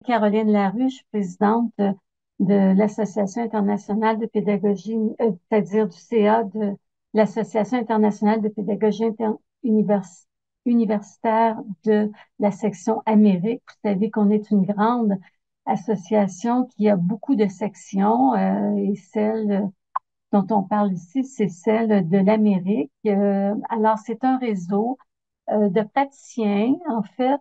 Caroline Larue, je suis présidente de l'Association internationale de pédagogie, c'est-à-dire du CA de l'Association internationale de pédagogie universitaire de la section Amérique. Vous savez qu'on est une grande association qui a beaucoup de sections et celle dont on parle ici, c'est celle de l'Amérique. Alors, c'est un réseau de praticiens, en fait,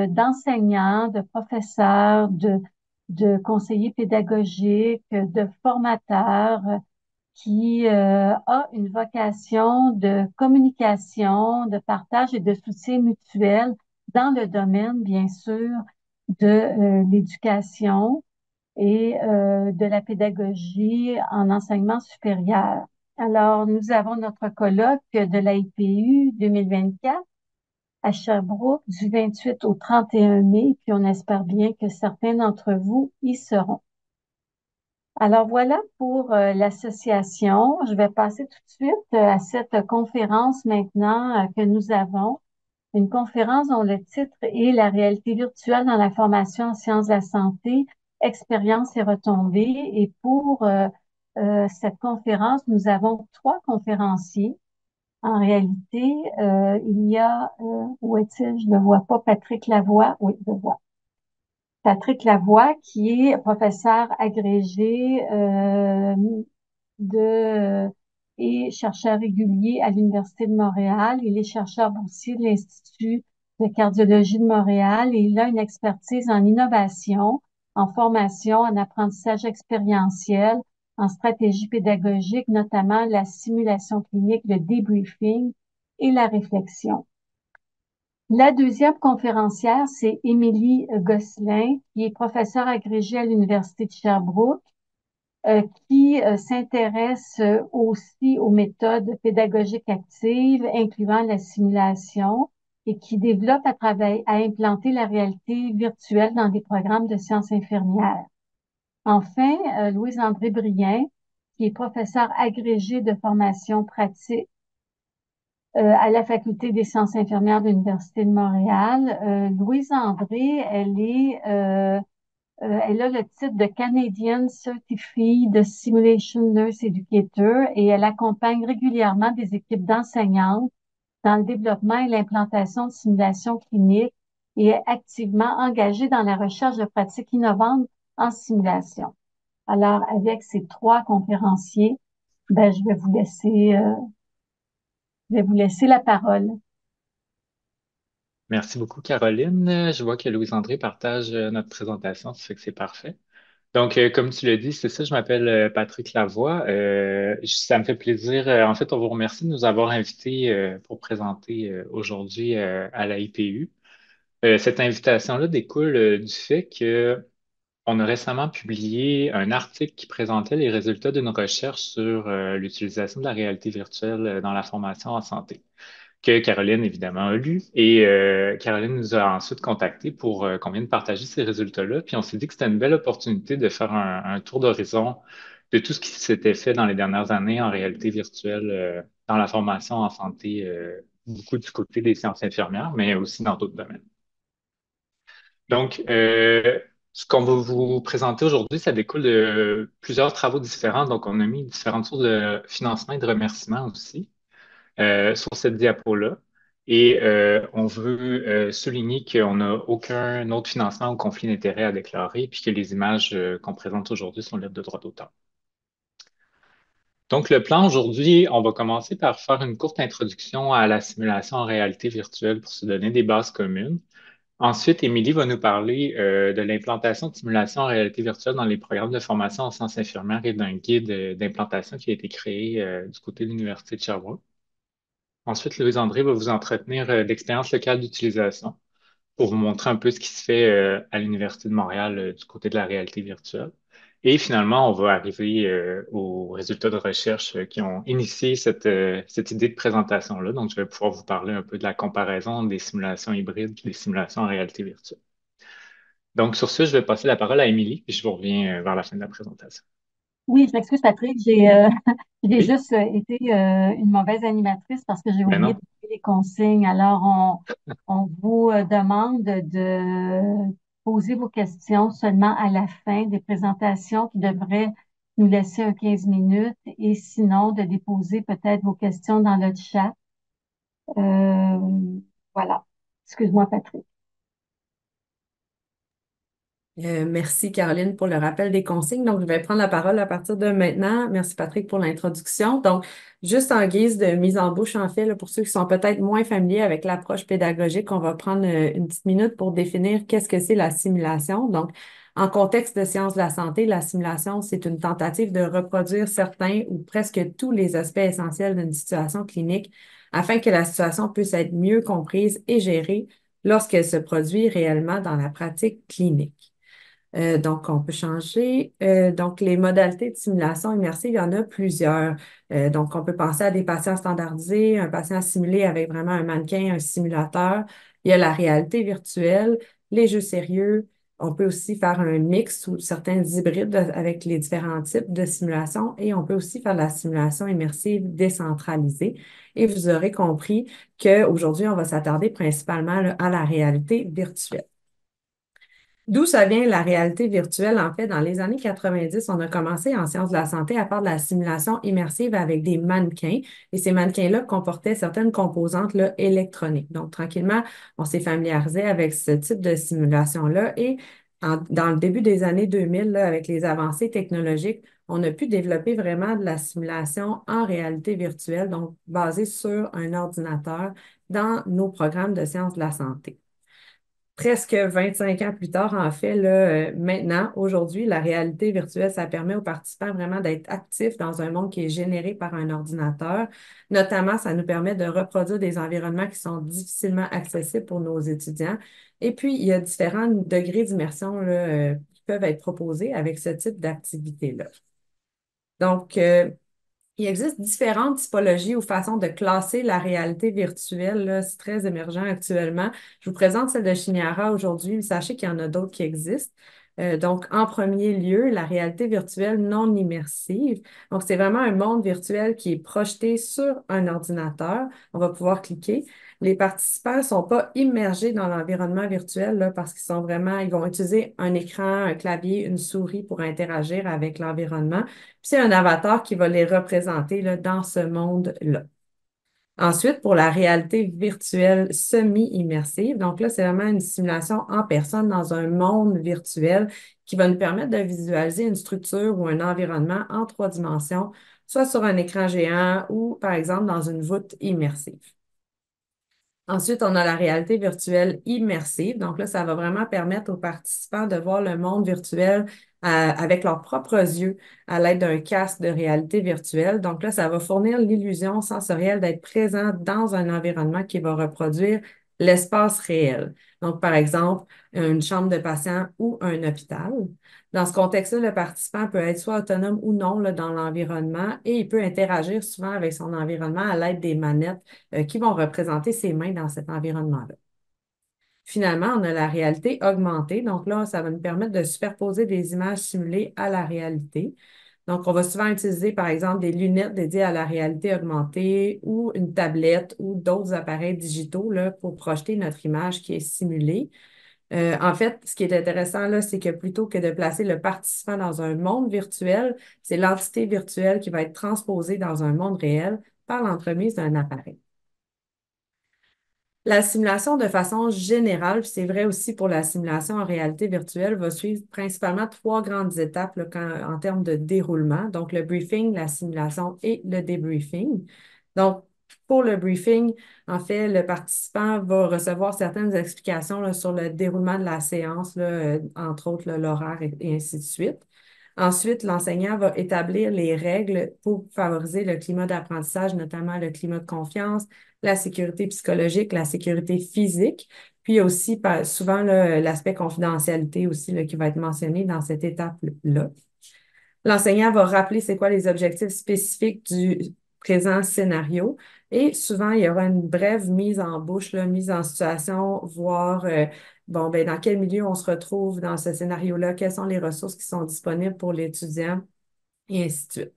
d'enseignants, de professeurs, de conseillers pédagogiques, de formateurs qui a une vocation de communication, de partage et de soutien mutuel dans le domaine, bien sûr, de l'éducation et de la pédagogie en enseignement supérieur. Alors, nous avons notre colloque de l'AIPU 2024 à Sherbrooke du 28 au 31 mai, puis on espère bien que certains d'entre vous y seront. Alors voilà pour l'association. Je vais passer tout de suite à cette conférence maintenant que nous avons. Une conférence dont le titre est La réalité virtuelle dans la formation en sciences de la santé, expériences et retombées. Et pour cette conférence, nous avons trois conférenciers. En réalité, il y a, où est-il? Je ne le vois pas, Patrick Lavoie. Oui, je le vois. Patrick Lavoie, qui est professeur agrégé de et chercheur régulier à l'Université de Montréal. Il est chercheur boursier de l'Institut de cardiologie de Montréal et il a une expertise en innovation, en formation, en apprentissage expérientiel, en stratégie pédagogique, notamment la simulation clinique, le debriefing et la réflexion. La deuxième conférencière, c'est Émilie Gosselin, qui est professeure agrégée à l'Université de Sherbrooke, qui s'intéresse aussi aux méthodes pédagogiques actives, incluant la simulation, et qui développe à implanter la réalité virtuelle dans des programmes de sciences infirmières. Enfin, Louise-André Brien, qui est professeure agrégée de formation pratique à la Faculté des sciences infirmières de l'Université de Montréal. Louise André, elle a le titre de Canadian Certified Simulation Nurse Educator et elle accompagne régulièrement des équipes d'enseignantes dans le développement et l'implantation de simulations cliniques et est activement engagée dans la recherche de pratiques innovantes en simulation. Alors, avec ces trois conférenciers, ben, je vais vous laisser la parole. Merci beaucoup, Caroline. Je vois que Louis-André partage notre présentation, ça fait que c'est parfait. Donc, comme tu l'as dit, c'est ça, je m'appelle Patrick Lavoie. Ça me fait plaisir. En fait, on vous remercie de nous avoir invités pour présenter aujourd'hui à la IPU. Cette invitation-là découle du fait que on a récemment publié un article qui présentait les résultats d'une recherche sur l'utilisation de la réalité virtuelle dans la formation en santé que Caroline, évidemment, a lu. Et Caroline nous a ensuite contactés pour qu'on vienne partager ces résultats-là. Puis on s'est dit que c'était une belle opportunité de faire un tour d'horizon de tout ce qui s'était fait dans les dernières années en réalité virtuelle dans la formation en santé, beaucoup du côté des sciences infirmières, mais aussi dans d'autres domaines. Donc, ce qu'on va vous présenter aujourd'hui, ça découle de plusieurs travaux différents. Donc, on a mis différentes sources de financement et de remerciements aussi sur cette diapo-là. Et on veut souligner qu'on n'a aucun autre financement ou conflit d'intérêt à déclarer, puis que les images qu'on présente aujourd'hui sont libres de droit d'auteur. Donc, le plan aujourd'hui, on va commencer par faire une courte introduction à la simulation en réalité virtuelle pour se donner des bases communes. Ensuite, Émilie va nous parler de l'implantation de simulation en réalité virtuelle dans les programmes de formation en sciences infirmières et d'un guide d'implantation qui a été créé du côté de l'Université de Sherbrooke. Ensuite, Louis-André va vous entretenir d'expériences locales d'utilisation pour vous montrer un peu ce qui se fait à l'Université de Montréal du côté de la réalité virtuelle. Et finalement, on va arriver aux résultats de recherche qui ont initié cette idée de présentation-là. Donc, je vais pouvoir vous parler un peu de la comparaison des simulations hybrides et des simulations en réalité virtuelle. Donc, sur ce, je vais passer la parole à Émilie, puis je vous reviens vers la fin de la présentation. Oui, je m'excuse, Patrick. J'ai Oui? juste été une mauvaise animatrice parce que j'ai Ben oublié de non. donner les consignes. Alors, on vous demande de poser vos questions seulement à la fin des présentations qui devraient nous laisser un 15 minutes et sinon de déposer peut-être vos questions dans le chat. Euh, voilà. Excuse-moi, Patrick. Merci Caroline pour le rappel des consignes. Donc, je vais prendre la parole à partir de maintenant. Merci Patrick pour l'introduction. Donc, juste en guise de mise en bouche, en fait, là, pour ceux qui sont peut-être moins familiers avec l'approche pédagogique, on va prendre une petite minute pour définir qu'est-ce que c'est la simulation. Donc, en contexte de sciences de la santé, la simulation, c'est une tentative de reproduire certains ou presque tous les aspects essentiels d'une situation clinique afin que la situation puisse être mieux comprise et gérée lorsqu'elle se produit réellement dans la pratique clinique. Donc, on peut changer. Donc, les modalités de simulation immersive, il y en a plusieurs. Donc, on peut penser à des patients standardisés, un patient simulé avec vraiment un mannequin, un simulateur. Il y a la réalité virtuelle, les jeux sérieux. On peut aussi faire un mix ou certains hybrides avec les différents types de simulation et on peut aussi faire de la simulation immersive décentralisée. Et vous aurez compris qu'aujourd'hui, on va s'attarder principalement là, à la réalité virtuelle. D'où ça vient la réalité virtuelle? En fait, dans les années 90, on a commencé en sciences de la santé à faire de la simulation immersive avec des mannequins. Et ces mannequins-là comportaient certaines composantes là, électroniques. Donc, tranquillement, on s'est familiarisé avec ce type de simulation-là. Et dans le début des années 2000, là, avec les avancées technologiques, on a pu développer vraiment de la simulation en réalité virtuelle, donc basée sur un ordinateur dans nos programmes de sciences de la santé. Presque 25 ans plus tard, en fait, là, maintenant, aujourd'hui, la réalité virtuelle, ça permet aux participants vraiment d'être actifs dans un monde qui est généré par un ordinateur. Notamment, ça nous permet de reproduire des environnements qui sont difficilement accessibles pour nos étudiants. Et puis, il y a différents degrés d'immersion là, qui peuvent être proposés avec ce type d'activité-là. Donc, il existe différentes typologies ou façons de classer la réalité virtuelle, là. C'est très émergent actuellement. Je vous présente celle de Shiniara aujourd'hui, mais sachez qu'il y en a d'autres qui existent. Donc, en premier lieu, la réalité virtuelle non immersive. Donc, c'est vraiment un monde virtuel qui est projeté sur un ordinateur. On va pouvoir cliquer. Les participants ne sont pas immergés dans l'environnement virtuel là, parce qu'ils sont vraiment, ils vont utiliser un écran, un clavier, une souris pour interagir avec l'environnement. Puis c'est un avatar qui va les représenter là, dans ce monde-là. Ensuite, pour la réalité virtuelle semi-immersive, donc là, c'est vraiment une simulation en personne dans un monde virtuel qui va nous permettre de visualiser une structure ou un environnement en 3 dimensions, soit sur un écran géant ou, par exemple, dans une voûte immersive. Ensuite, on a la réalité virtuelle immersive. Donc là, ça va vraiment permettre aux participants de voir le monde virtuel avec leurs propres yeux à l'aide d'un casque de réalité virtuelle. Donc là, ça va fournir l'illusion sensorielle d'être présent dans un environnement qui va reproduire l'espace réel. Donc, par exemple, une chambre de patient ou un hôpital. Dans ce contexte-là, le participant peut être soit autonome ou non là, dans l'environnement et il peut interagir souvent avec son environnement à l'aide des manettes qui vont représenter ses mains dans cet environnement-là. Finalement, on a la réalité augmentée. Donc là, ça va nous permettre de superposer des images simulées à la réalité. Donc, on va souvent utiliser, par exemple, des lunettes dédiées à la réalité augmentée ou une tablette ou d'autres appareils digitaux là, pour projeter notre image qui est simulée. En fait, ce qui est intéressant là, c'est que plutôt que de placer le participant dans un monde virtuel, c'est l'entité virtuelle qui va être transposée dans un monde réel par l'entremise d'un appareil. La simulation de façon générale, puis c'est vrai aussi pour la simulation en réalité virtuelle, va suivre principalement 3 grandes étapes là, en termes de déroulement. Donc, le briefing, la simulation et le débriefing. Donc, pour le briefing, en fait, le participant va recevoir certaines explications là, sur le déroulement de la séance, là, entre autres là, l'horaire et ainsi de suite. Ensuite, l'enseignant va établir les règles pour favoriser le climat d'apprentissage, notamment le climat de confiance, la sécurité psychologique, la sécurité physique, puis aussi souvent l'aspect confidentialité aussi là, qui va être mentionné dans cette étape-là. L'enseignant va rappeler c'est quoi les objectifs spécifiques du présent scénario et souvent il y aura une brève mise en bouche, là, mise en situation, voir bon, ben, dans quel milieu on se retrouve dans ce scénario-là, quelles sont les ressources qui sont disponibles pour l'étudiant et ainsi de suite.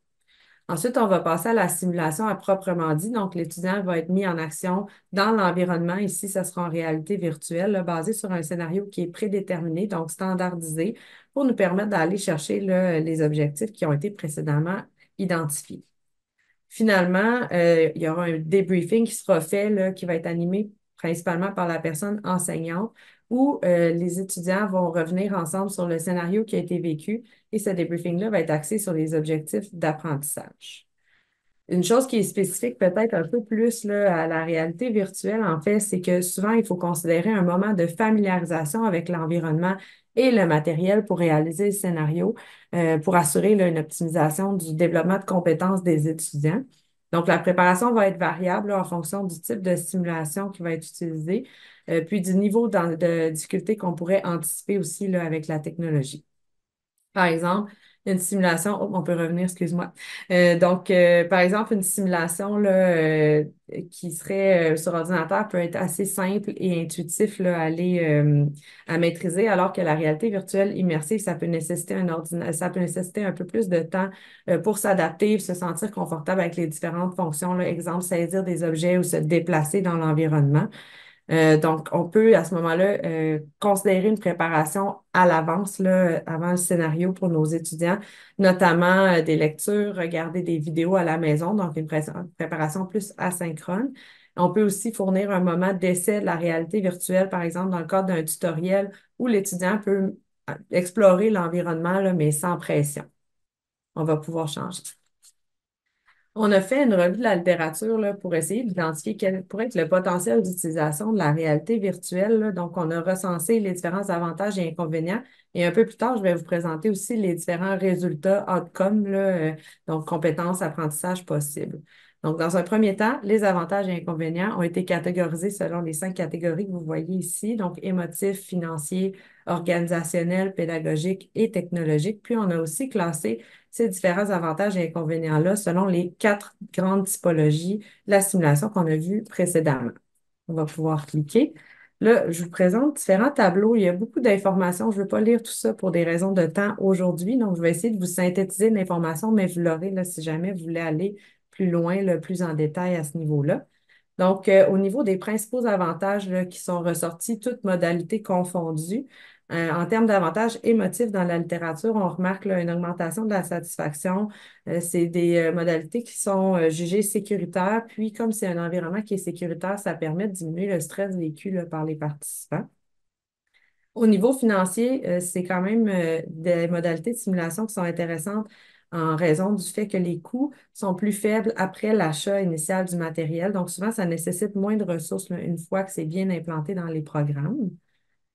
Ensuite, on va passer à la simulation à proprement dit. Donc, l'étudiant va être mis en action dans l'environnement. Ici, ça sera en réalité virtuelle, là, basé sur un scénario qui est prédéterminé, donc standardisé, pour nous permettre d'aller chercher là, les objectifs qui ont été précédemment identifiés. Finalement, il y aura un débriefing qui sera fait, là, qui va être animé principalement par la personne enseignante, où les étudiants vont revenir ensemble sur le scénario qui a été vécu et ce débriefing-là va être axé sur les objectifs d'apprentissage. Une chose qui est spécifique peut-être un peu plus là, à la réalité virtuelle, en fait, c'est que souvent, il faut considérer un moment de familiarisation avec l'environnement et le matériel pour réaliser le scénario, pour assurer là, une optimisation du développement de compétences des étudiants. Donc, la préparation va être variable là, en fonction du type de simulation qui va être utilisé, puis du niveau de difficulté qu'on pourrait anticiper aussi là, avec la technologie. Par exemple, une simulation, oh, on peut revenir, excuse-moi. Par exemple, une simulation là, qui serait sur ordinateur peut être assez simple et intuitif là, à maîtriser, alors que la réalité virtuelle immersive, ça peut nécessiter ça peut nécessiter un peu plus de temps pour s'adapter, se sentir confortable avec les différentes fonctions, là, exemple, saisir des objets ou se déplacer dans l'environnement. Donc, on peut à ce moment-là considérer une préparation à l'avance, là, avant le scénario pour nos étudiants, notamment des lectures, regarder des vidéos à la maison, donc une préparation plus asynchrone. On peut aussi fournir un moment d'essai de la réalité virtuelle, par exemple, dans le cadre d'un tutoriel où l'étudiant peut explorer l'environnement, là, mais sans pression. On va pouvoir changer. On a fait une revue de la littérature là, pour essayer d'identifier quel pourrait être le potentiel d'utilisation de la réalité virtuelle, là. Donc, on a recensé les différents avantages et inconvénients. Et un peu plus tard, je vais vous présenter aussi les différents résultats outcomes, là, donc compétences, apprentissage possibles. Donc, dans un premier temps, les avantages et inconvénients ont été catégorisés selon les 5 catégories que vous voyez ici, donc émotif, financier, organisationnel, pédagogique et technologique. Puis, on a aussi classé ces différents avantages et inconvénients-là selon les 4 grandes typologies de la simulation qu'on a vues précédemment. On va pouvoir cliquer. Là, je vous présente différents tableaux. Il y a beaucoup d'informations. Je ne veux pas lire tout ça pour des raisons de temps aujourd'hui. Donc, je vais essayer de vous synthétiser l'information, mais vous l'aurez là, si jamais vous voulez aller plus loin, là, plus en détail à ce niveau-là. Donc, au niveau des principaux avantages là, qui sont ressortis, toutes modalités confondues, en termes d'avantages émotifs dans la littérature, on remarque là, une augmentation de la satisfaction. C'est des modalités qui sont jugées sécuritaires. Puis, comme c'est un environnement qui est sécuritaire, ça permet de diminuer le stress vécu là, par les participants. Au niveau financier, c'est quand même des modalités de simulation qui sont intéressantes en raison du fait que les coûts sont plus faibles après l'achat initial du matériel. Donc, souvent, ça nécessite moins de ressources là, une fois que c'est bien implanté dans les programmes.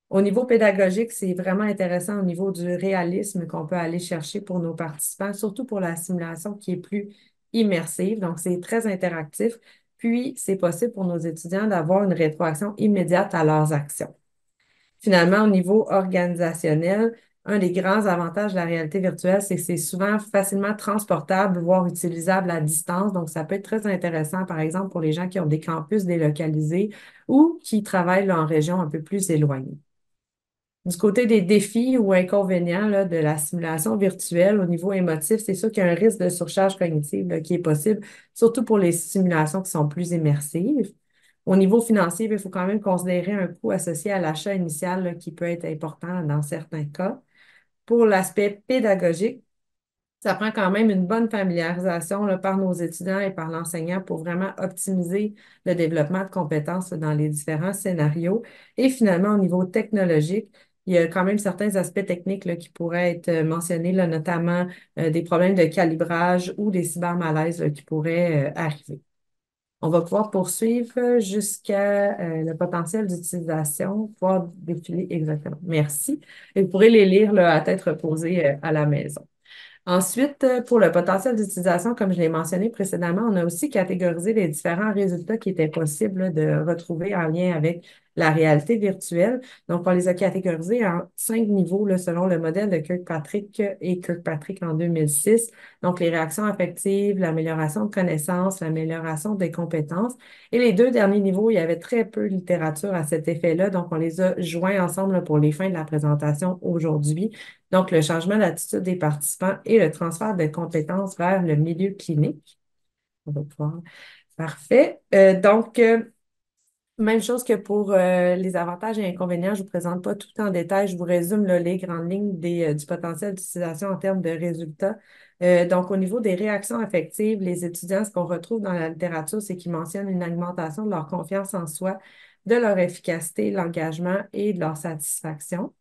Au niveau pédagogique, c'est vraiment intéressant au niveau du réalisme qu'on peut aller chercher pour nos participants, surtout pour la simulation qui est plus immersive. Donc, c'est très interactif. Puis, c'est possible pour nos étudiants d'avoir une rétroaction immédiate à leurs actions. Finalement, au niveau organisationnel, un des grands avantages de la réalité virtuelle, c'est que c'est souvent facilement transportable, voire utilisable à distance. Donc, ça peut être très intéressant, par exemple, pour les gens qui ont des campus délocalisés ou qui travaillent là, en région un peu plus éloignée. Du côté des défis ou inconvénients là, de la simulation virtuelle au niveau émotif, c'est sûr qu'il y a un risque de surcharge cognitive là, qui est possible, surtout pour les simulations qui sont plus immersives. Au niveau financier, il faut quand même considérer un coût associé à l'achat initial là, qui peut être important dans certains cas. Pour l'aspect pédagogique, ça prend quand même une bonne familiarisation là, par nos étudiants et par l'enseignant pour vraiment optimiser le développement de compétences là, dans les différents scénarios. Et finalement, au niveau technologique, il y a quand même certains aspects techniques là, qui pourraient être mentionnés, là, notamment des problèmes de calibrage ou des cybermalaises là, qui pourraient arriver. On va pouvoir poursuivre jusqu'à le potentiel d'utilisation, pouvoir défiler exactement. Merci. Et vous pourrez les lire là, à tête reposée à la maison. Ensuite, pour le potentiel d'utilisation, comme je l'ai mentionné précédemment, on a aussi catégorisé les différents résultats qui étaient possibles là, de retrouver en lien avec la réalité virtuelle. Donc, on les a catégorisés en 5 niveaux là, selon le modèle de Kirkpatrick et Kirkpatrick en 2006. Donc, les réactions affectives, l'amélioration de connaissances, l'amélioration des compétences. Et les 2 derniers niveaux, il y avait très peu de littérature à cet effet-là. Donc, on les a joints ensemble là, pour les fins de la présentation aujourd'hui. Donc, le changement d'attitude des participants et le transfert de compétences vers le milieu clinique. On va pouvoir. Parfait. Même chose que pour les avantages et inconvénients, je ne vous présente pas tout en détail, je vous résume là, les grandes lignes du potentiel d'utilisation en termes de résultats. Donc, au niveau des réactions affectives, les étudiants, ce qu'on retrouve dans la littérature, c'est qu'ils mentionnent une augmentation de leur confiance en soi, de leur efficacité, l'engagement et de leur satisfaction.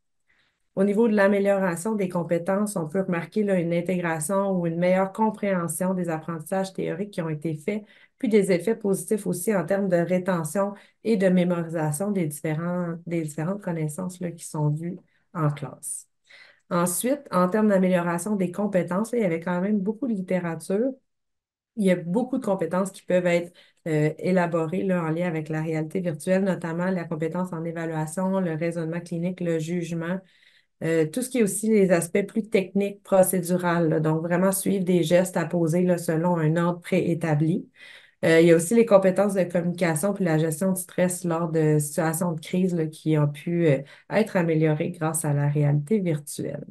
Au niveau de l'amélioration des compétences, on peut remarquer là, une intégration ou une meilleure compréhension des apprentissages théoriques qui ont été faits, puis des effets positifs aussi en termes de rétention et de mémorisation des différentes connaissances là, qui sont vues en classe. Ensuite, en termes d'amélioration des compétences, là, il y avait quand même beaucoup de littérature. Il y a beaucoup de compétences qui peuvent être élaborées là, en lien avec la réalité virtuelle, notamment la compétence en évaluation, le raisonnement clinique, le jugement, tout ce qui est aussi les aspects plus techniques, procédurales, là, donc vraiment suivre des gestes à poser là, selon un ordre préétabli. Il y a aussi les compétences de communication puis la gestion du stress lors de situations de crise là, qui ont pu être améliorées grâce à la réalité virtuelle.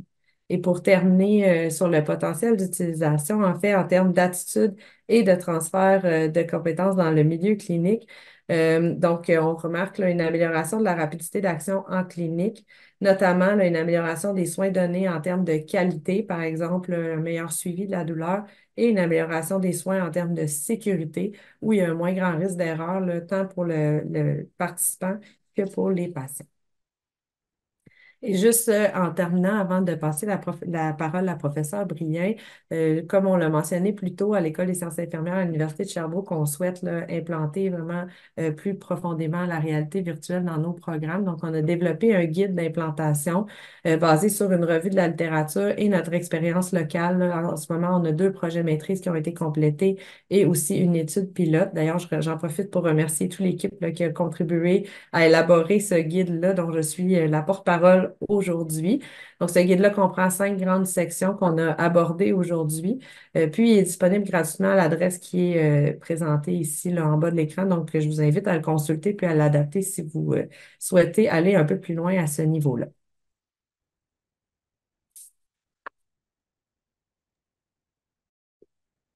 Et pour terminer sur le potentiel d'utilisation, en fait, en termes d'attitude et de transfert de compétences dans le milieu clinique, on remarque là, une amélioration de la rapidité d'action en clinique, notamment là, une amélioration des soins donnés en termes de qualité, par exemple, un meilleur suivi de la douleur et une amélioration des soins en termes de sécurité, où il y a un moins grand risque d'erreur, là, tant pour le participant que pour les patients. Et juste en terminant, avant de passer la parole à la professeure Brien, comme on l'a mentionné plus tôt à l'École des sciences infirmières à l'Université de Sherbrooke, on souhaite là, implanter vraiment plus profondément la réalité virtuelle dans nos programmes. Donc, on a développé un guide d'implantation basé sur une revue de la littérature et notre expérience locale. Là. En ce moment, on a 2 projets maîtrises qui ont été complétés et aussi une étude pilote. D'ailleurs, j'en profite pour remercier toute l'équipe là, qui a contribué à élaborer ce guide-là dont je suis la porte-parole aujourd'hui. Donc, ce guide-là comprend 5 grandes sections qu'on a abordées aujourd'hui. Puis, il est disponible gratuitement à l'adresse qui est présentée ici là, en bas de l'écran. Donc, je vous invite à le consulter puis à l'adapter si vous souhaitez aller un peu plus loin à ce niveau-là.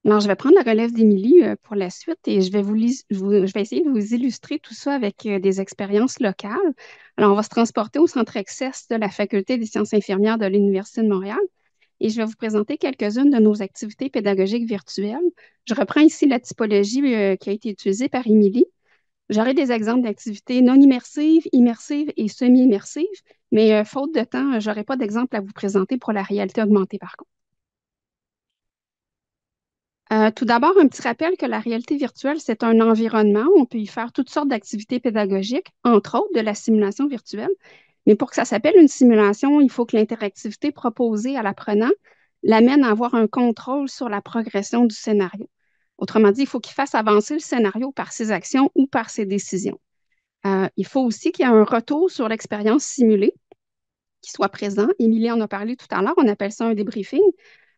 Alors, je vais prendre la relève d'Émilie pour la suite et je vais essayer de vous illustrer tout ça avec des expériences locales. Alors, on va se transporter au centre Access de la Faculté des sciences infirmières de l'Université de Montréal et je vais vous présenter quelques-unes de nos activités pédagogiques virtuelles. Je reprends ici la typologie qui a été utilisée par Émilie. J'aurai des exemples d'activités non immersives, immersives et semi-immersives, mais faute de temps, je n'aurai pas d'exemple à vous présenter pour la réalité augmentée par contre. Tout d'abord, un petit rappel que la réalité virtuelle, c'est un environnement où on peut y faire toutes sortes d'activités pédagogiques, entre autres de la simulation virtuelle. Mais pour que ça s'appelle une simulation, il faut que l'interactivité proposée à l'apprenant l'amène à avoir un contrôle sur la progression du scénario. Autrement dit, il faut qu'il fasse avancer le scénario par ses actions ou par ses décisions. Il faut aussi qu'il y ait un retour sur l'expérience simulée qui soit présent. Émilie en a parlé tout à l'heure, on appelle ça un débriefing.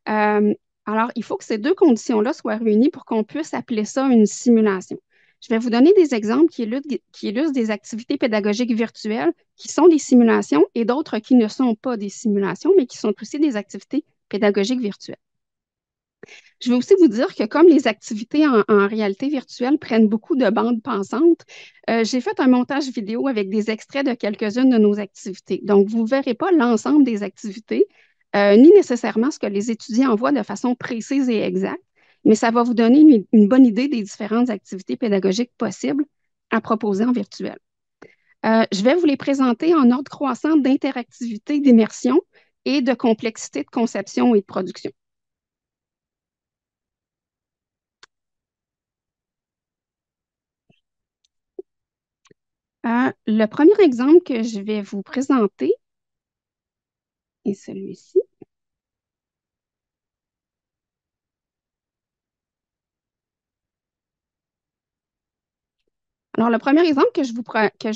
Euh, alors, il faut que ces 2 conditions-là soient réunies pour qu'on puisse appeler ça une simulation. Je vais vous donner des exemples qui illustrent des activités pédagogiques virtuelles qui sont des simulations et d'autres qui ne sont pas des simulations, mais qui sont aussi des activités pédagogiques virtuelles. Je vais aussi vous dire que comme les activités en réalité virtuelle prennent beaucoup de bandes pensantes, j'ai fait un montage vidéo avec des extraits de quelques-unes de nos activités. Donc, vous ne verrez pas l'ensemble des activités, ni nécessairement ce que les étudiants voient de façon précise et exacte, mais ça va vous donner une bonne idée des différentes activités pédagogiques possibles à proposer en virtuel. Je vais vous les présenter en ordre croissant d'interactivité, d'immersion et de complexité de conception et de production. Le premier exemple que je vais vous présenter est celui-ci. Alors, le premier exemple que je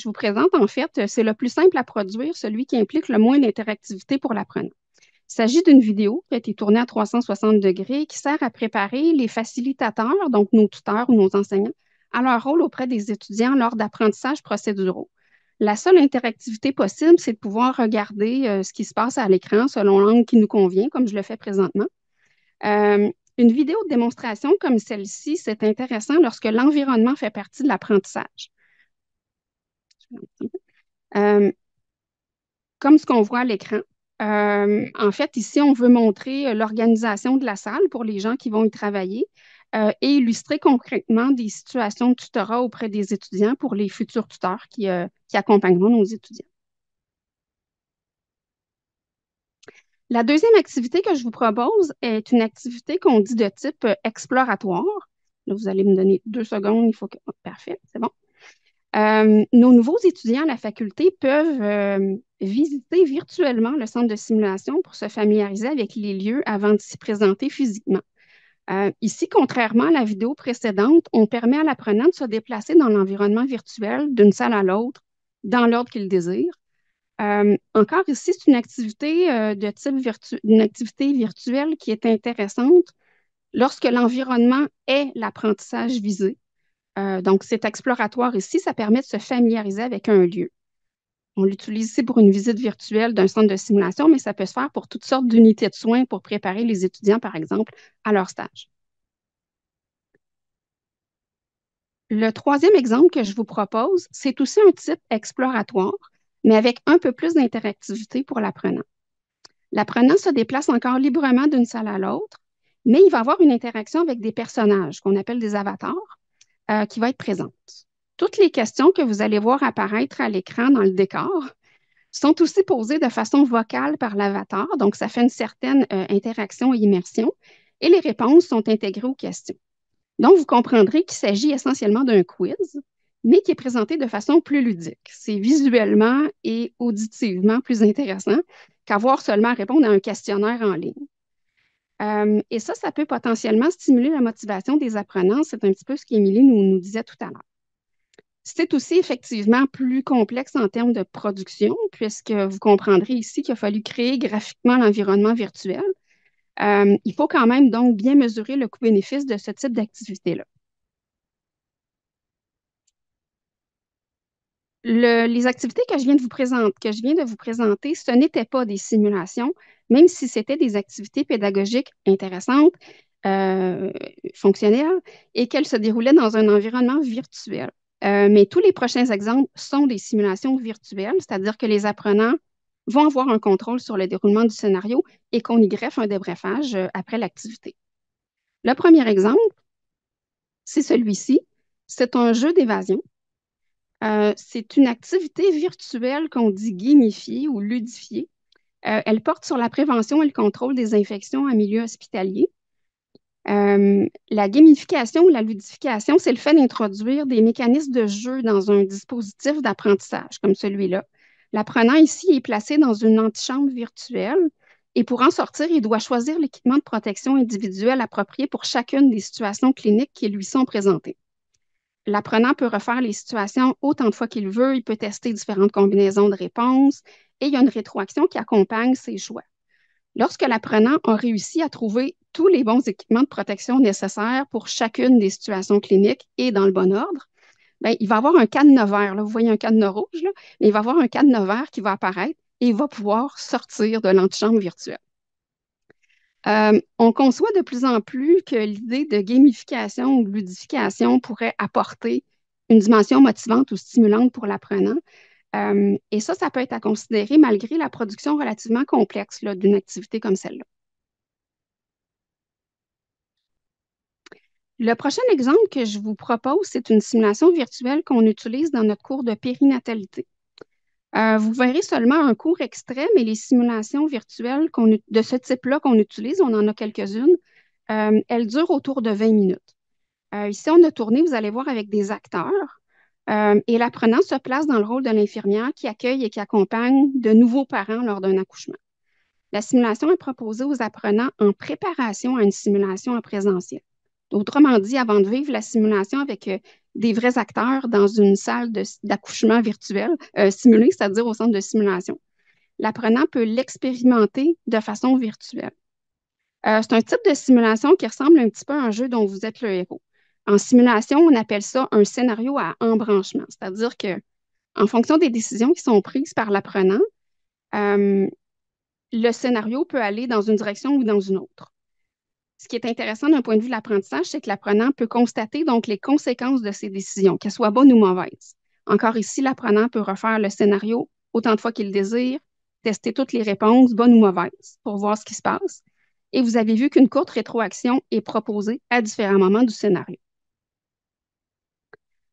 vous présente, en fait, c'est le plus simple à produire, celui qui implique le moins d'interactivité pour l'apprenant. Il s'agit d'une vidéo qui a été tournée à 360 degrés qui sert à préparer les facilitateurs, donc nos tuteurs ou nos enseignants, à leur rôle auprès des étudiants lors d'apprentissages procéduraux. La seule interactivité possible, c'est de pouvoir regarder ce qui se passe à l'écran selon l'angle qui nous convient, comme je le fais présentement. Une vidéo de démonstration comme celle-ci, c'est intéressant lorsque l'environnement fait partie de l'apprentissage. Comme ce qu'on voit à l'écran. En fait, ici, on veut montrer l'organisation de la salle pour les gens qui vont y travailler et illustrer concrètement des situations de tutorat auprès des étudiants pour les futurs tuteurs qui accompagneront nos étudiants. La deuxième activité que je vous propose est une activité qu'on dit de type exploratoire. Là, vous allez me donner 2 secondes, il faut que... Parfait, c'est bon. Nos nouveaux étudiants à la faculté peuvent visiter virtuellement le centre de simulation pour se familiariser avec les lieux avant de s'y présenter physiquement. Ici, contrairement à la vidéo précédente, on permet à l'apprenant de se déplacer dans l'environnement virtuel d'une salle à l'autre dans l'ordre qu'il désire. Encore ici, c'est une activité de type une activité virtuelle qui est intéressante lorsque l'environnement est l'apprentissage visé. Donc, c'est exploratoire ici, ça permet de se familiariser avec un lieu. On l'utilise ici pour une visite virtuelle d'un centre de simulation, mais ça peut se faire pour toutes sortes d'unités de soins pour préparer les étudiants, par exemple, à leur stage. Le troisième exemple que je vous propose, c'est aussi un type exploratoire, mais avec un peu plus d'interactivité pour l'apprenant. L'apprenant se déplace encore librement d'une salle à l'autre, mais il va avoir une interaction avec des personnages qu'on appelle des avatars qui va être présente. Toutes les questions que vous allez voir apparaître à l'écran dans le décor sont aussi posées de façon vocale par l'avatar, donc ça fait une certaine interaction et immersion, et les réponses sont intégrées aux questions. Donc, vous comprendrez qu'il s'agit essentiellement d'un quiz, mais qui est présenté de façon plus ludique. C'est visuellement et auditivement plus intéressant qu'avoir seulement à répondre à un questionnaire en ligne. Et ça peut potentiellement stimuler la motivation des apprenants. C'est un petit peu ce qu'Émilie nous disait tout à l'heure. C'est aussi effectivement plus complexe en termes de production, puisque vous comprendrez ici qu'il a fallu créer graphiquement l'environnement virtuel. Il faut quand même donc bien mesurer le coût-bénéfice de ce type d'activité-là. Les activités que je viens de vous présenter, ce n'étaient pas des simulations, même si c'était des activités pédagogiques intéressantes, fonctionnelles, et qu'elles se déroulaient dans un environnement virtuel. Mais tous les prochains exemples sont des simulations virtuelles, c'est-à-dire que les apprenants vont avoir un contrôle sur le déroulement du scénario et qu'on y greffe un débriefage après l'activité. Le premier exemple, c'est celui-ci. C'est un jeu d'évasion. C'est une activité virtuelle qu'on dit gamifiée ou ludifiée. Elle porte sur la prévention et le contrôle des infections en milieu hospitalier. La gamification ou la ludification, c'est le fait d'introduire des mécanismes de jeu dans un dispositif d'apprentissage comme celui-là. L'apprenant ici est placé dans une antichambre virtuelle et pour en sortir, il doit choisir l'équipement de protection individuelle approprié pour chacune des situations cliniques qui lui sont présentées. L'apprenant peut refaire les situations autant de fois qu'il veut, il peut tester différentes combinaisons de réponses et il y a une rétroaction qui accompagne ses choix. Lorsque l'apprenant a réussi à trouver tous les bons équipements de protection nécessaires pour chacune des situations cliniques et dans le bon ordre, bien, il va avoir un cadenas vert. Là, vous voyez un cadenas rouge, là, mais il va avoir un cadenas vert qui va apparaître et il va pouvoir sortir de l'antichambre virtuelle. On conçoit de plus en plus que l'idée de gamification ou de ludification pourrait apporter une dimension motivante ou stimulante pour l'apprenant. Et ça peut être à considérer malgré la production relativement complexe d'une activité comme celle-là. Le prochain exemple que je vous propose, c'est une simulation virtuelle qu'on utilise dans notre cours de périnatalité. Vous verrez seulement un court extrait, mais les simulations virtuelles de ce type-là qu'on utilise, on en a quelques-unes, elles durent autour de 20 minutes. Ici, on a tourné, vous allez voir, avec des acteurs. Et l'apprenant se place dans le rôle de l'infirmière qui accueille et qui accompagne de nouveaux parents lors d'un accouchement. La simulation est proposée aux apprenants en préparation à une simulation en présentiel. Autrement dit, avant de vivre la simulation avec des vrais acteurs dans une salle d'accouchement virtuelle simulée, c'est-à-dire au centre de simulation. L'apprenant peut l'expérimenter de façon virtuelle. C'est un type de simulation qui ressemble un petit peu à un jeu dont vous êtes le héros. En simulation, on appelle ça un scénario à embranchement, c'est-à-dire que en fonction des décisions qui sont prises par l'apprenant, euh, le scénario peut aller dans une direction ou dans une autre. Ce qui est intéressant d'un point de vue de l'apprentissage, c'est que l'apprenant peut constater donc les conséquences de ses décisions, qu'elles soient bonnes ou mauvaises. Encore ici, l'apprenant peut refaire le scénario autant de fois qu'il désire, tester toutes les réponses, bonnes ou mauvaises, pour voir ce qui se passe. Et vous avez vu qu'une courte rétroaction est proposée à différents moments du scénario.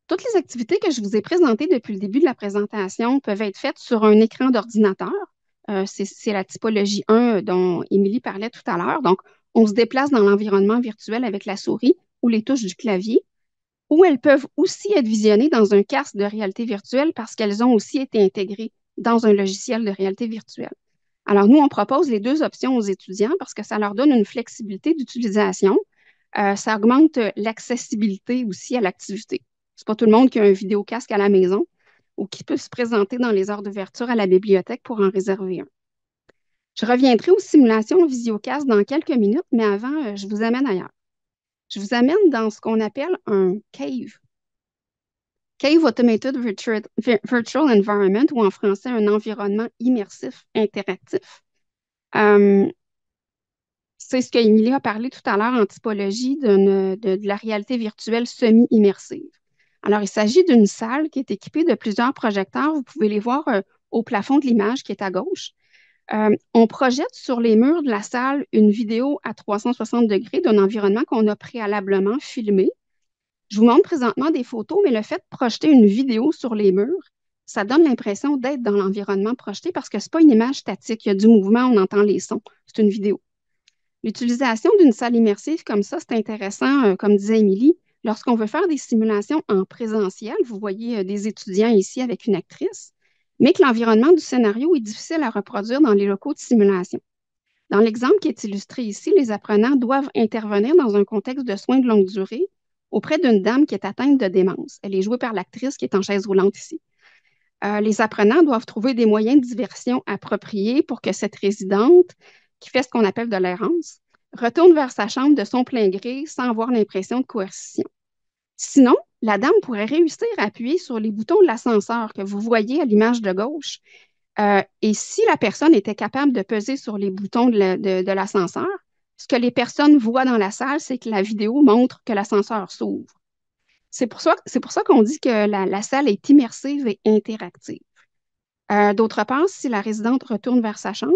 Toutes les activités que je vous ai présentées depuis le début de la présentation peuvent être faites sur un écran d'ordinateur. C'est la typologie 1 dont Émilie parlait tout à l'heure. Donc, on se déplace dans l'environnement virtuel avec la souris ou les touches du clavier, ou elles peuvent aussi être visionnées dans un casque de réalité virtuelle parce qu'elles ont aussi été intégrées dans un logiciel de réalité virtuelle. Alors, nous, on propose les deux options aux étudiants parce que ça leur donne une flexibilité d'utilisation. Ça augmente l'accessibilité aussi à l'activité. C'est pas tout le monde qui a un vidéocasque à la maison ou qui peut se présenter dans les heures d'ouverture à la bibliothèque pour en réserver un. Je reviendrai aux simulations visiocast dans quelques minutes, mais avant, je vous amène ailleurs. Je vous amène dans ce qu'on appelle un CAVE. CAVE Automated Virtual Environment, ou en français, un environnement immersif interactif. C'est ce qu'Émilie a parlé tout à l'heure en typologie de la réalité virtuelle semi-immersive. Alors, il s'agit d'une salle qui est équipée de plusieurs projecteurs. Vous pouvez les voir au plafond de l'image qui est à gauche. On projette sur les murs de la salle une vidéo à 360 degrés d'un environnement qu'on a préalablement filmé. Je vous montre présentement des photos, mais le fait de projeter une vidéo sur les murs, ça donne l'impression d'être dans l'environnement projeté parce que ce n'est pas une image statique. Il y a du mouvement, on entend les sons. C'est une vidéo. L'utilisation d'une salle immersive comme ça, c'est intéressant, comme disait Émilie, lorsqu'on veut faire des simulations en présentiel. Vous voyez des étudiants ici avec une actrice, mais que l'environnement du scénario est difficile à reproduire dans les locaux de simulation. Dans l'exemple qui est illustré ici, les apprenants doivent intervenir dans un contexte de soins de longue durée auprès d'une dame qui est atteinte de démence. Elle est jouée par l'actrice qui est en chaise roulante ici. Les apprenants doivent trouver des moyens de diversion appropriés pour que cette résidente, qui fait ce qu'on appelle de l'errance, retourne vers sa chambre de son plein gré sans avoir l'impression de coercition. Sinon, la dame pourrait réussir à appuyer sur les boutons de l'ascenseur que vous voyez à l'image de gauche. Et si la personne était capable de peser sur les boutons de l'ascenseur, ce que les personnes voient dans la salle, c'est que la vidéo montre que l'ascenseur s'ouvre. C'est pour ça qu'on dit que la salle est immersive et interactive. D'autre part, si la résidente retourne vers sa chambre,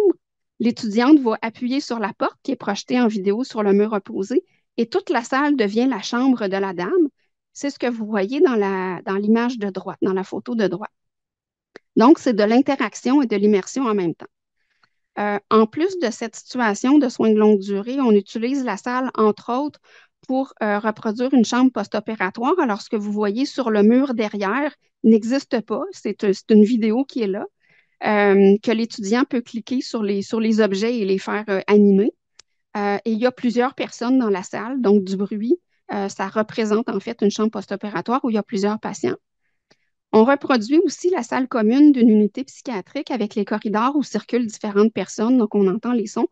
l'étudiante va appuyer sur la porte qui est projetée en vidéo sur le mur opposé et toute la salle devient la chambre de la dame. C'est ce que vous voyez dans l'image de droite, dans la photo de droite. Donc, c'est de l'interaction et de l'immersion en même temps. En plus de cette situation de soins de longue durée, on utilise la salle, entre autres, pour reproduire une chambre post-opératoire. Alors, ce que vous voyez sur le mur derrière n'existe pas. C'est une vidéo qui est là, que l'étudiant peut cliquer sur les objets et les faire animer. Et il y a plusieurs personnes dans la salle, donc du bruit. Ça représente en fait une chambre post-opératoire où il y a plusieurs patients. On reproduit aussi la salle commune d'une unité psychiatrique avec les corridors où circulent différentes personnes, donc on entend les sons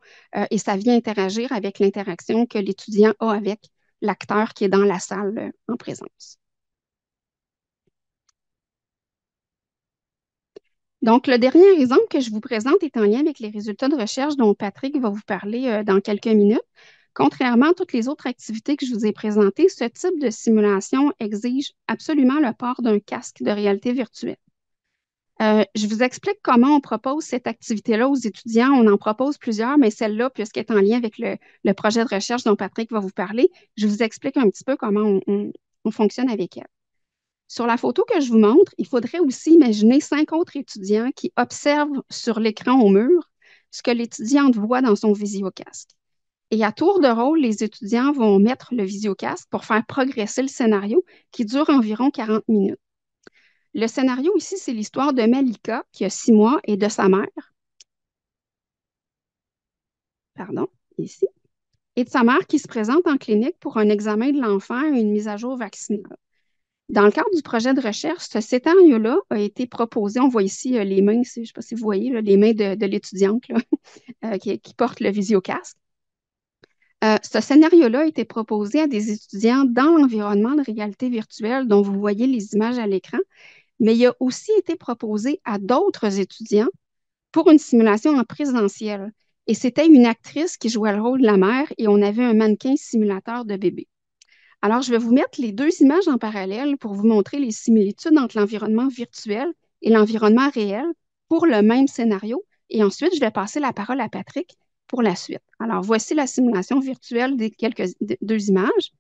et ça vient interagir avec l'interaction que l'étudiant a avec l'acteur qui est dans la salle en présence. Donc, le dernier exemple que je vous présente est en lien avec les résultats de recherche dont Patrick va vous parler dans quelques minutes. Contrairement à toutes les autres activités que je vous ai présentées, ce type de simulation exige absolument le port d'un casque de réalité virtuelle. Je vous explique comment on propose cette activité-là aux étudiants. On en propose plusieurs, mais celle-là, puisqu'elle est en lien avec le projet de recherche dont Patrick va vous parler, je vous explique un petit peu comment on fonctionne avec elle. Sur la photo que je vous montre, il faudrait aussi imaginer 5 autres étudiants qui observent sur l'écran au mur ce que l'étudiante voit dans son visiocasque. Et à tour de rôle, les étudiants vont mettre le visiocasque pour faire progresser le scénario qui dure environ 40 minutes. Le scénario ici, c'est l'histoire de Malika, qui a 6 mois, et de sa mère. Pardon, ici. Et de sa mère qui se présente en clinique pour un examen de l'enfant et une mise à jour vaccinale. Dans le cadre du projet de recherche, ce scénario-là a été proposé. On voit ici les mains, je ne sais pas si vous voyez, là, les mains de l'étudiante là, qui porte le visiocasque. Ce scénario-là a été proposé à des étudiants dans l'environnement de réalité virtuelle dont vous voyez les images à l'écran, mais il a aussi été proposé à d'autres étudiants pour une simulation en présentiel. Et c'était une actrice qui jouait le rôle de la mère et on avait un mannequin simulateur de bébé. Alors, je vais vous mettre les deux images en parallèle pour vous montrer les similitudes entre l'environnement virtuel et l'environnement réel pour le même scénario. Et ensuite, je vais passer la parole à Patrick pour la suite. Alors, voici la simulation virtuelle des deux images.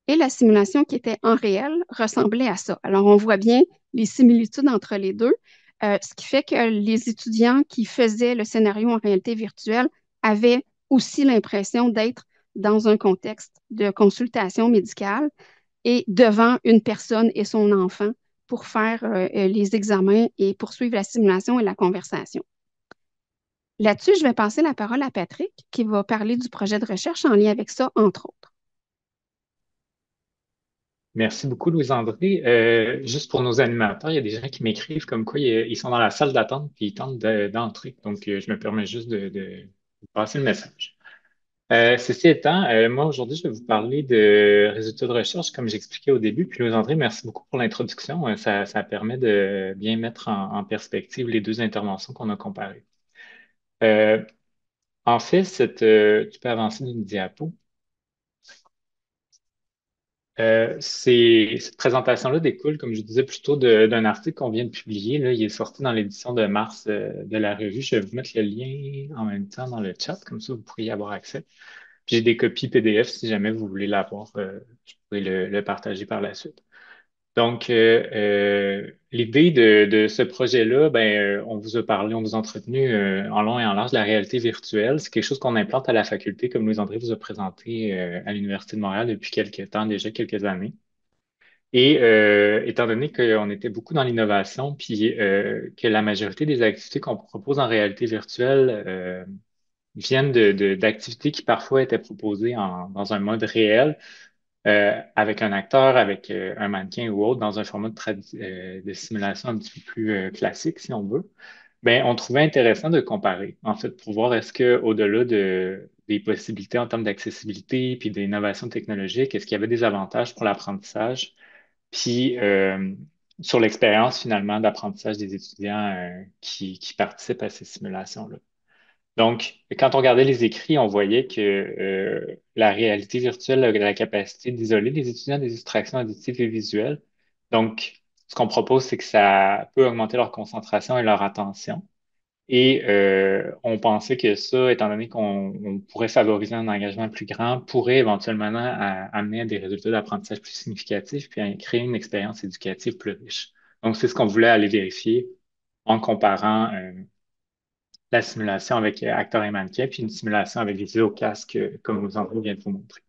Et la simulation qui était en réel ressemblait à ça. Alors, on voit bien les similitudes entre les deux, ce qui fait que les étudiants qui faisaient le scénario en réalité virtuelle avaient aussi l'impression d'être dans un contexte de consultation médicale et devant une personne et son enfant pour faire les examens et poursuivre la simulation et la conversation. Là-dessus, je vais passer la parole à Patrick qui va parler du projet de recherche en lien avec ça, entre autres. Merci beaucoup, Louise-André. Juste pour nos animateurs, il y a des gens qui m'écrivent comme quoi ils sont dans la salle d'attente et ils tentent d'entrer. Donc, je me permets juste de vous passer le message. Ceci étant, moi, aujourd'hui, je vais vous parler de résultats de recherche, comme j'expliquais au début. Puis, Louise-André, merci beaucoup pour l'introduction. Ça permet de bien mettre en perspective les deux interventions qu'on a comparées. Euh, En fait, tu peux avancer d'une diapo. Cette présentation-là découle, comme je disais, plutôt d'un article qu'on vient de publier. Là, il est sorti dans l'édition de mars de la revue. Je vais vous mettre le lien en même temps dans le chat, comme ça vous pourriez y avoir accès. Puis j'ai des copies PDF si jamais vous voulez l'avoir. Je pourrais le partager par la suite. Donc, l'idée de ce projet-là, on vous a parlé, on vous a entretenu en long et en large de la réalité virtuelle. C'est quelque chose qu'on implante à la faculté, comme Louis-André vous a présenté à l'Université de Montréal depuis quelques temps, déjà quelques années. Et étant donné qu'on était beaucoup dans l'innovation, puis que la majorité des activités qu'on propose en réalité virtuelle viennent d'activités qui parfois étaient proposées dans un mode réel, avec un acteur, avec un mannequin ou autre, dans un format de simulation un petit peu plus classique, si on veut, on trouvait intéressant de comparer, en fait, pour voir est-ce que au-delà des possibilités en termes d'accessibilité puis d'innovation technologique, est-ce qu'il y avait des avantages pour l'apprentissage, puis sur l'expérience finalement d'apprentissage des étudiants qui participent à ces simulations-là. Donc, quand on regardait les écrits, on voyait que la réalité virtuelle a la capacité d'isoler les étudiants des distractions auditives et visuelles. Donc, ce qu'on propose, c'est que ça peut augmenter leur concentration et leur attention. Et on pensait que ça, étant donné qu'on pourrait favoriser un engagement plus grand, pourrait éventuellement amener à des résultats d'apprentissage plus significatifs, puis à créer une expérience éducative plus riche. Donc, c'est ce qu'on voulait aller vérifier en comparant la simulation avec acteur et mannequin, puis une simulation avec des vidéocasques, comme vous en vient de vous montrer.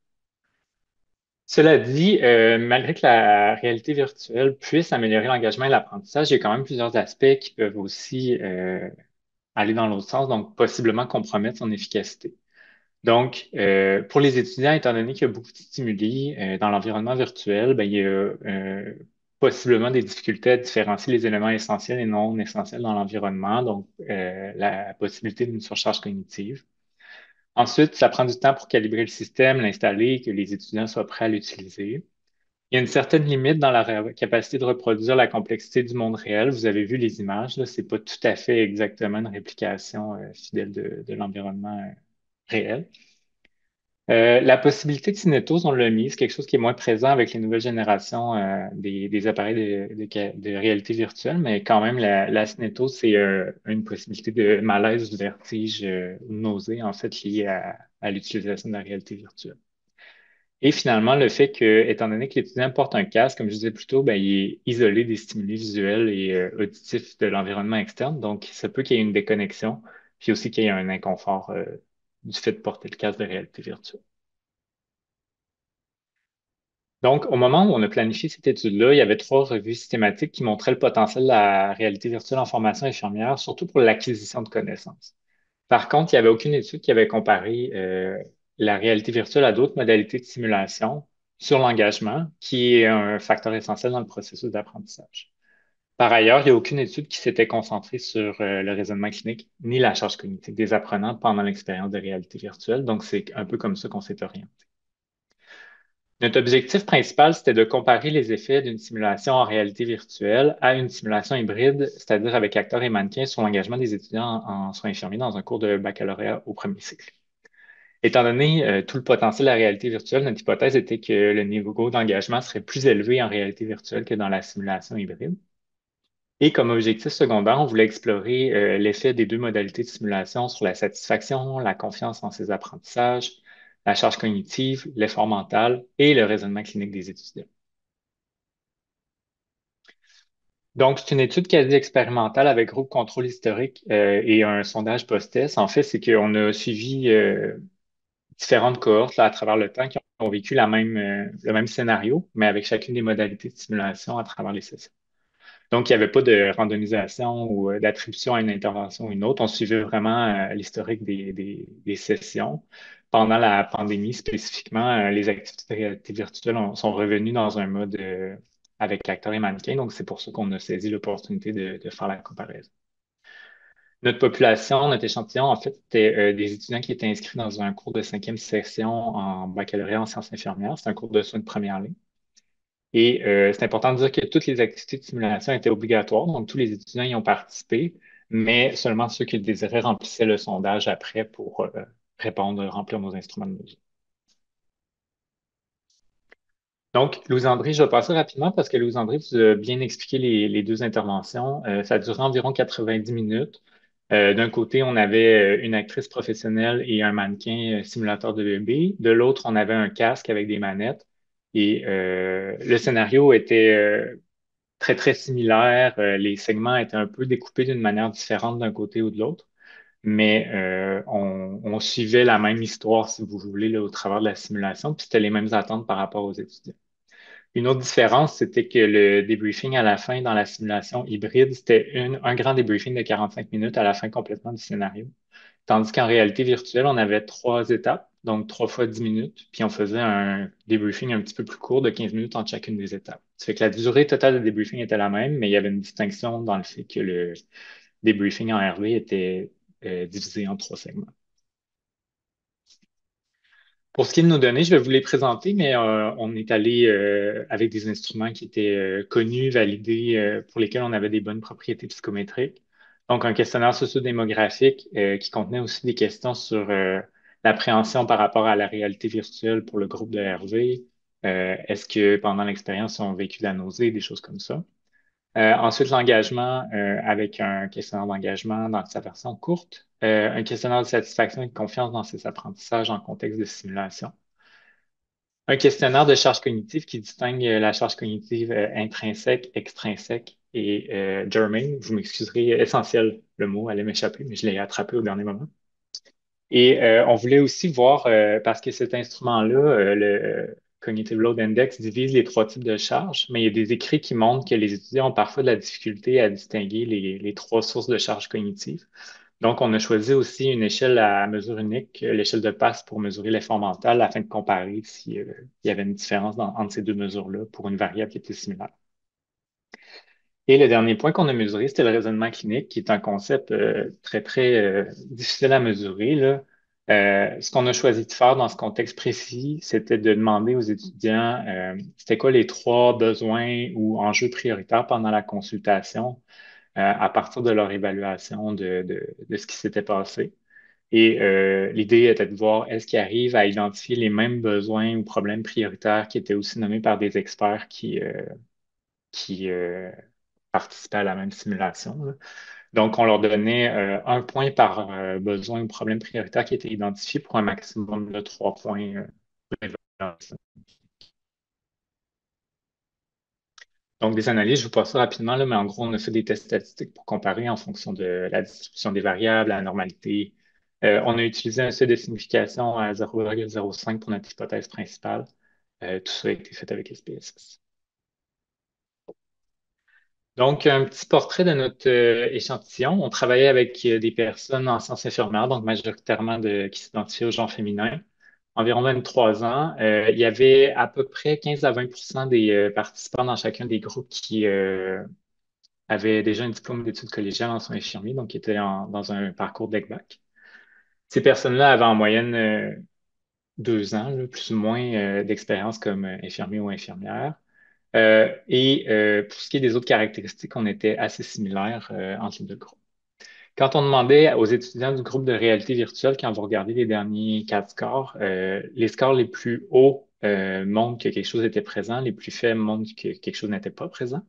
Cela dit, malgré que la réalité virtuelle puisse améliorer l'engagement et l'apprentissage, il y a quand même plusieurs aspects qui peuvent aussi aller dans l'autre sens, donc possiblement compromettre son efficacité. Donc, pour les étudiants, étant donné qu'il y a beaucoup de stimuli dans l'environnement virtuel, il y a possiblement des difficultés à différencier les éléments essentiels et non essentiels dans l'environnement, donc la possibilité d'une surcharge cognitive. Ensuite, ça prend du temps pour calibrer le système, l'installer, que les étudiants soient prêts à l'utiliser. Il y a une certaine limite dans la capacité de reproduire la complexité du monde réel. Vous avez vu les images, là, c'est pas tout à fait exactement une réplication fidèle de l'environnement réel. La possibilité de cinétose, on l'a mis, c'est quelque chose qui est moins présent avec les nouvelles générations des appareils de réalité virtuelle, mais quand même, la cinétose, c'est une possibilité de malaise, de vertige ou de nausée, en fait, liée à l'utilisation de la réalité virtuelle. Et finalement, le fait que, étant donné que l'étudiant porte un casque, comme je disais plus tôt, il est isolé des stimuli visuels et auditifs de l'environnement externe, donc ça peut qu'il y ait une déconnexion, puis aussi qu'il y ait un inconfort du fait de porter le casque de réalité virtuelle. Donc, au moment où on a planifié cette étude-là, il y avait trois revues systématiques qui montraient le potentiel de la réalité virtuelle en formation infirmière, surtout pour l'acquisition de connaissances. Par contre, il n'y avait aucune étude qui avait comparé la réalité virtuelle à d'autres modalités de simulation sur l'engagement, qui est un facteur essentiel dans le processus d'apprentissage. Par ailleurs, il n'y a aucune étude qui s'était concentrée sur le raisonnement clinique ni la charge cognitive des apprenants pendant l'expérience de réalité virtuelle. Donc, c'est un peu comme ça qu'on s'est orienté. Notre objectif principal, c'était de comparer les effets d'une simulation en réalité virtuelle à une simulation hybride, c'est-à-dire avec acteurs et mannequins sur l'engagement des étudiants en soins infirmiers dans un cours de baccalauréat au premier cycle. Étant donné tout le potentiel de la réalité virtuelle, notre hypothèse était que le niveau d'engagement serait plus élevé en réalité virtuelle que dans la simulation hybride. Et comme objectif secondaire, on voulait explorer l'effet des deux modalités de simulation sur la satisfaction, la confiance en ses apprentissages, la charge cognitive, l'effort mental et le raisonnement clinique des étudiants. Donc, c'est une étude quasi expérimentale avec groupe contrôle historique et un sondage post-test. En fait, c'est qu'on a suivi différentes cohortes là, à travers le temps qui ont vécu le même scénario, mais avec chacune des modalités de simulation à travers les sessions. Donc, il n'y avait pas de randomisation ou d'attribution à une intervention ou une autre. On suivait vraiment l'historique des sessions. Pendant la pandémie, spécifiquement, les activités de réalité virtuelle sont revenues dans un mode avec acteurs et mannequins. Donc, c'est pour ça qu'on a saisi l'opportunité de faire la comparaison. Notre population, notre échantillon, en fait, c'était des étudiants qui étaient inscrits dans un cours de 5e session en baccalauréat en sciences infirmières. C'est un cours de soins de première ligne. Et c'est important de dire que toutes les activités de simulation étaient obligatoires, donc tous les étudiants y ont participé, mais seulement ceux qui le désiraient remplissaient le sondage après pour remplir nos instruments de mesure. Donc, Louise-André, je vais passer rapidement parce que Louise-André vous a bien expliqué les deux interventions. Ça a duré environ 90 minutes. D'un côté, on avait une actrice professionnelle et un mannequin simulateur de bébé. De l'autre, on avait un casque avec des manettes. Et le scénario était très, très similaire. Les segments étaient un peu découpés d'une manière différente d'un côté ou de l'autre. Mais on suivait la même histoire, si vous voulez, là, au travers de la simulation, puis c'était les mêmes attentes par rapport aux étudiants. Une autre différence, c'était que le débriefing à la fin dans la simulation hybride, c'était un grand débriefing de 45 minutes à la fin complètement du scénario. Tandis qu'en réalité virtuelle, on avait 3 étapes, donc 3 fois 10 minutes, puis on faisait un débriefing un petit peu plus court de 15 minutes entre chacune des étapes. Ça fait que la durée totale de débriefing était la même, mais il y avait une distinction dans le fait que le débriefing en RV était divisé en 3 segments. Pour ce qui est de nos données, je vais vous les présenter, mais on est allé avec des instruments qui étaient connus, validés, pour lesquels on avait des bonnes propriétés psychométriques. Donc, un questionnaire sociodémographique qui contenait aussi des questions sur l'appréhension par rapport à la réalité virtuelle pour le groupe de RV. Est-ce que pendant l'expérience, ils ont vécu de la nausée, des choses comme ça. Ensuite, l'engagement avec un questionnaire d'engagement dans sa version courte, un questionnaire de satisfaction et de confiance dans ses apprentissages en contexte de simulation, un questionnaire de charge cognitive qui distingue la charge cognitive intrinsèque, extrinsèque et germane. Vous m'excuserez, essentiel, le mot allait m'échapper, mais je l'ai attrapé au dernier moment. Et on voulait aussi voir, parce que cet instrument-là, le Cognitive Load Index, divise les 3 types de charges, mais il y a des écrits qui montrent que les étudiants ont parfois de la difficulté à distinguer les 3 sources de charges cognitives. Donc, on a choisi aussi une échelle à mesure unique, l'échelle de Pass pour mesurer l'effort mental afin de comparer s'il y avait une différence entre ces deux mesures-là pour une variable qui était similaire. Et le dernier point qu'on a mesuré, c'était le raisonnement clinique, qui est un concept très, très difficile à mesurer, là. Ce qu'on a choisi de faire dans ce contexte précis, c'était de demander aux étudiants c'était quoi les 3 besoins ou enjeux prioritaires pendant la consultation à partir de leur évaluation de ce qui s'était passé. Et l'idée était de voir est-ce qu'ils arrivent à identifier les mêmes besoins ou problèmes prioritaires qui étaient aussi nommés par des experts qui participaient à la même simulation, là. Donc, on leur donnait 1 point par besoin ou problème prioritaire qui était identifié pour un maximum de 3 points d'évaluation. Donc, des analyses, je vous passe ça rapidement, là, mais en gros, on a fait des tests statistiques pour comparer en fonction de la distribution des variables, la normalité. On a utilisé un seuil de signification à 0,05 pour notre hypothèse principale. Tout ça a été fait avec SPSS. Donc, un petit portrait de notre échantillon. On travaillait avec des personnes en sciences infirmières, donc majoritairement qui s'identifiaient au genre féminin. environ 23 ans, il y avait à peu près 15 à 20 des participants dans chacun des groupes qui avaient déjà un diplôme d'études collégiales en soins infirmiers, donc qui étaient dans un parcours d'ECBAC. Ces personnes-là avaient en moyenne 2 ans, là, plus ou moins, d'expérience comme infirmier ou infirmière. Pour ce qui est des autres caractéristiques, on était assez similaires entre les deux groupes. Quand on demandait aux étudiants du groupe de réalité virtuelle, quand vous regardez les derniers 4 scores, les scores les plus hauts montrent que quelque chose était présent, les plus faibles montrent que quelque chose n'était pas présent.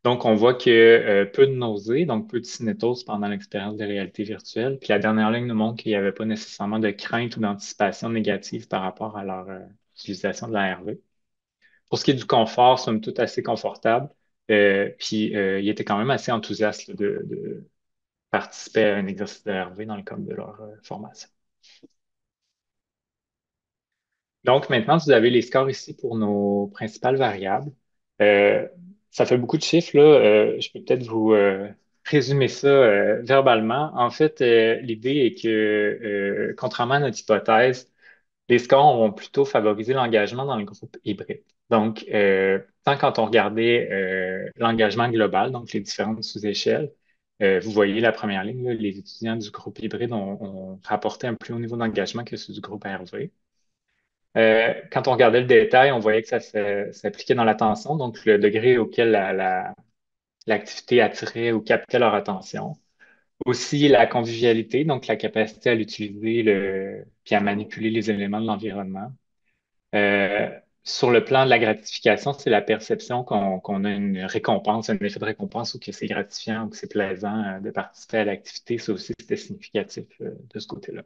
Donc, on voit que peu de nausées, donc peu de cinétose pendant l'expérience de réalité virtuelle. Puis la dernière ligne nous montre qu'il n'y avait pas nécessairement de crainte ou d'anticipation négative par rapport à leur utilisation de la RV. Pour ce qui est du confort, somme toute assez confortable. Puis, ils étaient quand même assez enthousiastes de participer à un exercice de RV dans le cadre de leur formation. Donc, maintenant, vous avez les scores ici pour nos principales variables. Euh, Ça fait beaucoup de chiffres, là. Je peux peut-être vous résumer ça verbalement. En fait, l'idée est que, contrairement à notre hypothèse, les scores vont plutôt favoriser l'engagement dans le groupe hybride. Donc, tant quand on regardait l'engagement global, donc les différentes sous-échelles, vous voyez la première ligne, là, les étudiants du groupe hybride ont rapporté un plus haut niveau d'engagement que ceux du groupe RV. Quand on regardait le détail, on voyait que ça s'appliquait dans l'attention, donc le degré auquel l'activité attirait ou captait leur attention. Aussi la convivialité, donc la capacité à l'utiliser puis à manipuler les éléments de l'environnement. Euh, sur le plan de la gratification, c'est la perception qu'on a une récompense, un effet de récompense ou que c'est gratifiant ou que c'est plaisant de participer à l'activité. Ça aussi, c'était significatif de ce côté-là.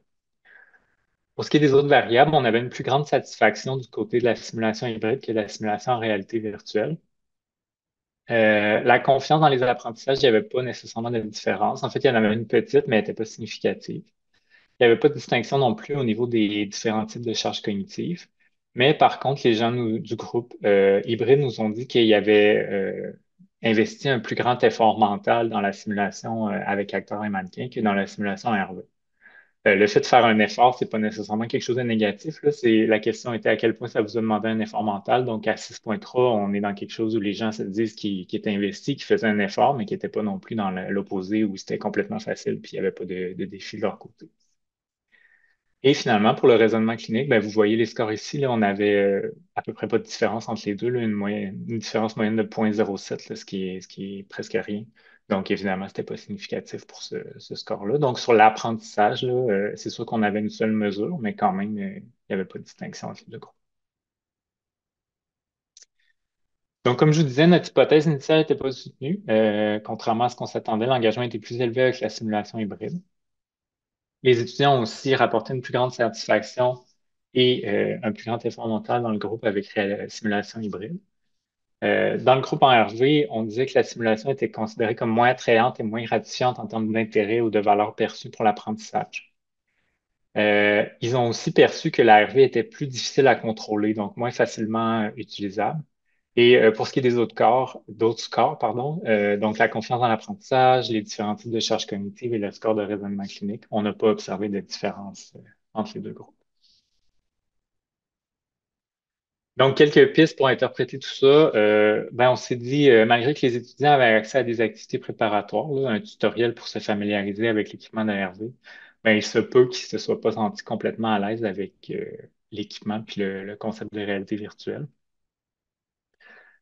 Pour ce qui est des autres variables, on avait une plus grande satisfaction du côté de la simulation hybride que de la simulation en réalité virtuelle. La confiance dans les apprentissages, il n'y avait pas nécessairement de différence. En fait, il y en avait une petite, mais elle n'était pas significative. Il n'y avait pas de distinction non plus au niveau des différents types de charges cognitives. Mais par contre, les gens du groupe hybride nous ont dit qu'il y avait investi un plus grand effort mental dans la simulation avec acteurs et mannequins que dans la simulation RV. Le fait de faire un effort, c'est pas nécessairement quelque chose de négatif, là. La question était à quel point ça vous a demandé un effort mental. Donc, à 6.3, on est dans quelque chose où les gens se disent qu'ils étaient investis, qu'ils faisaient un effort, mais qui n'étaient pas non plus dans l'opposé où c'était complètement facile puis il n'y avait pas de défi de leur côté. Et finalement, pour le raisonnement clinique, ben, vous voyez les scores ici, là, on avait à peu près pas de différence entre les deux, là, une différence moyenne de 0,07, là, ce qui est presque rien. Donc, évidemment, c'était pas significatif pour ce score-là. Donc, sur l'apprentissage, là, c'est sûr qu'on avait une seule mesure, mais quand même, il n'y avait pas de distinction entre les deux groupes. Donc, comme je vous disais, notre hypothèse initiale n'était pas soutenue. Contrairement à ce qu'on s'attendait, l'engagement était plus élevé avec la simulation hybride. Les étudiants ont aussi rapporté une plus grande satisfaction et un plus grand effort mental dans le groupe avec la simulation hybride. Dans le groupe en RV, on disait que la simulation était considérée comme moins attrayante et moins gratifiante en termes d'intérêt ou de valeur perçue pour l'apprentissage. Ils ont aussi perçu que la RV était plus difficile à contrôler, donc moins facilement utilisable. Et pour ce qui est des d'autres scores, pardon, donc la confiance dans l'apprentissage, les différents types de charges cognitives et le score de raisonnement clinique, on n'a pas observé de différence entre les deux groupes. Donc, quelques pistes pour interpréter tout ça. Ben, on s'est dit, malgré que les étudiants avaient accès à des activités préparatoires, là, un tutoriel pour se familiariser avec l'équipement de RV, ben, il se peut qu'ils ne se soient pas sentis complètement à l'aise avec l'équipement puis le concept de réalité virtuelle.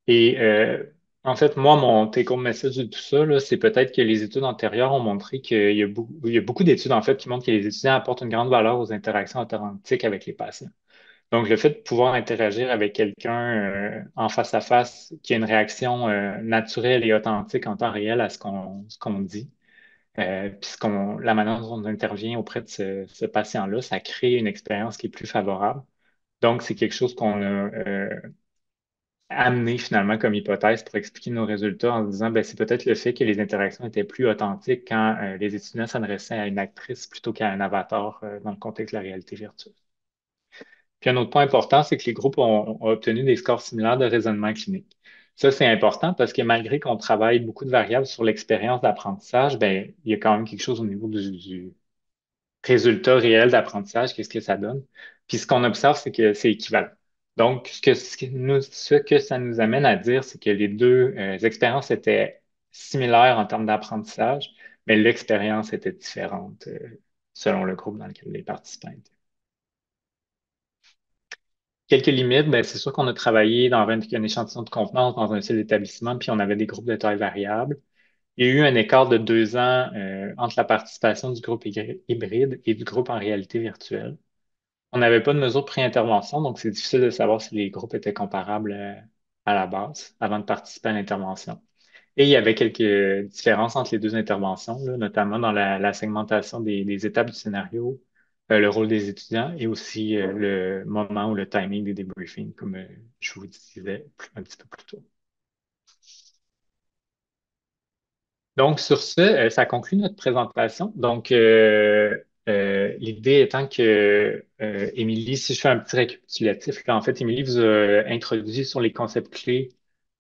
Et en fait, moi, mon take-home message de tout ça, là, c'est peut-être que les études antérieures ont montré qu'il y a beaucoup d'études en fait qui montrent que les étudiants apportent une grande valeur aux interactions authentiques avec les patients. Donc, le fait de pouvoir interagir avec quelqu'un en face à face qui a une réaction naturelle et authentique en temps réel à ce qu'on dit, puis la manière dont on intervient auprès de ce patient-là, ça crée une expérience qui est plus favorable. Donc, c'est quelque chose qu'on a amené finalement comme hypothèse pour expliquer nos résultats en se disant, ben, c'est peut-être le fait que les interactions étaient plus authentiques quand les étudiants s'adressaient à une actrice plutôt qu'à un avatar dans le contexte de la réalité virtuelle. Puis un autre point important, c'est que les groupes ont obtenu des scores similaires de raisonnement clinique. Ça, c'est important parce que malgré qu'on travaille beaucoup de variables sur l'expérience d'apprentissage, ben, il y a quand même quelque chose au niveau résultats réels d'apprentissage, qu'est-ce que ça donne. Puis ce qu'on observe, c'est que c'est équivalent. Donc, ce que ça nous amène à dire, c'est que les deux expériences étaient similaires en termes d'apprentissage, mais l'expérience était différente selon le groupe dans lequel les participants étaient. Quelques limites, ben, c'est sûr qu'on a travaillé dans un échantillon de contenance dans un seul établissement, puis on avait des groupes de taille variable. Il y a eu un écart de 2 ans entre la participation du groupe hybride et du groupe en réalité virtuelle. On n'avait pas de mesure pré-intervention, donc c'est difficile de savoir si les groupes étaient comparables à la base avant de participer à l'intervention. Et il y avait quelques différences entre les deux interventions, là, notamment dans la segmentation des étapes du scénario, le rôle des étudiants et aussi le moment ou le timing des débriefings, comme je vous disais un petit peu plus tôt. Donc, sur ce, ça conclut notre présentation. Donc, l'idée étant que, Émilie, si je fais un petit récapitulatif, là, en fait, Émilie vous a introduit sur les concepts clés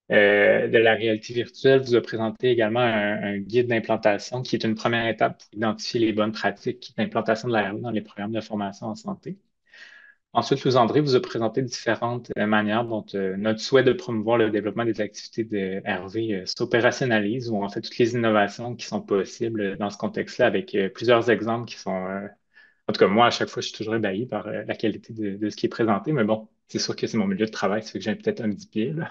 de la réalité virtuelle, vous a présenté également un guide d'implantation qui est une première étape pour identifier les bonnes pratiques d'implantation de la RE dans les programmes de formation en santé. Ensuite, Louis-André vous a présenté différentes manières dont notre souhait de promouvoir le développement des activités de RV s'opérationnalise, ou en fait toutes les innovations qui sont possibles dans ce contexte-là, avec plusieurs exemples qui sont, en tout cas moi, à chaque fois, je suis toujours ébahi par la qualité de ce qui est présenté, mais bon, c'est sûr que c'est mon milieu de travail, ça fait que j'ai peut-être un petit pied, là.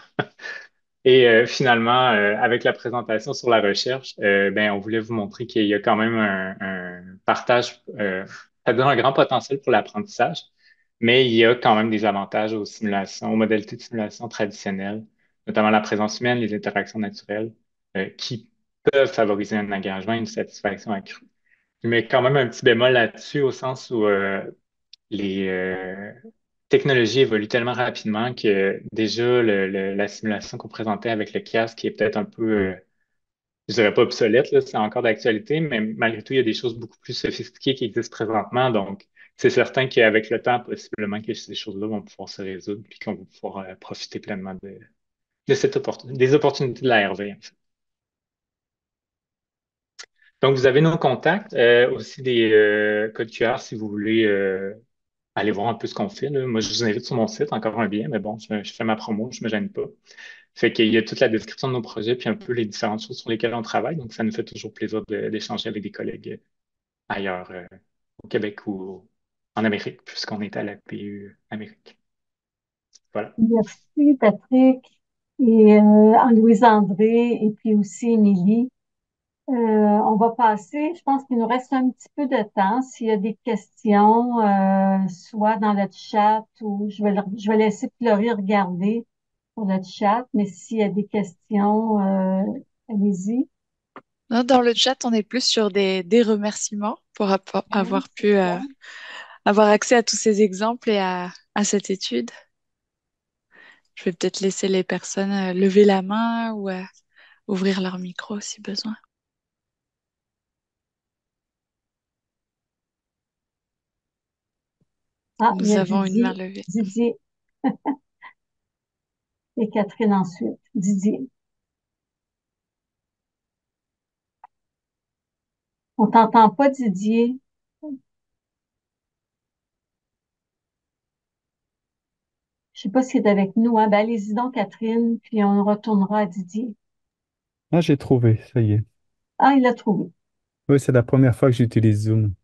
Et finalement, avec la présentation sur la recherche, ben, on voulait vous montrer qu'il y a quand même un partage, ça donne un grand potentiel pour l'apprentissage, mais il y a quand même des avantages aux simulations, aux modalités de simulation traditionnelles, notamment la présence humaine, les interactions naturelles, qui peuvent favoriser un engagement et une satisfaction accrue. Je mets quand même un petit bémol là-dessus, au sens où les technologies évoluent tellement rapidement que déjà la simulation qu'on présentait avec le casque est peut-être un peu, je dirais pas obsolète, là, c'est encore d'actualité, mais malgré tout, il y a des choses beaucoup plus sophistiquées qui existent présentement. Donc, c'est certain qu'avec le temps, possiblement que ces choses-là vont pouvoir se résoudre puis qu'on va pouvoir profiter pleinement de cette opportunité, des opportunités de la RV, en fait. Donc, vous avez nos contacts, aussi des codes QR si vous voulez aller voir un peu ce qu'on fait, là. Moi, je vous invite sur mon site, encore un bien, mais bon, je fais ma promo, je me gêne pas. Fait qu'il y a toute la description de nos projets, puis un peu les différentes choses sur lesquelles on travaille. Donc, ça nous fait toujours plaisir d'échanger avec des collègues ailleurs, au Québec ou en Amérique, puisqu'on est à la PU Amérique. Voilà. Merci, Patrick et Louise-André et puis aussi Émilie. On va passer, je pense qu'il nous reste un petit peu de temps. S'il y a des questions, soit dans le chat ou je vais laisser Chloé regarder pour le chat, mais s'il y a des questions, allez-y. Non, dans le chat, on est plus sur des remerciements pour Oui, avoir c'est pu ça. avoir accès à tous ces exemples et à cette étude. Je vais peut-être laisser les personnes lever la main ou ouvrir leur micro si besoin. Ah, il y Nous a avons une main levée. Didier et Catherine ensuite. Didier, on t'entend pas, Didier. Je sais pas s'il est avec nous, hein. Ben, allez-y donc, Catherine, puis on retournera à Didier. Ah, j'ai trouvé, ça y est. Ah, il l'a trouvé. Oui, c'est la première fois que j'utilise Zoom.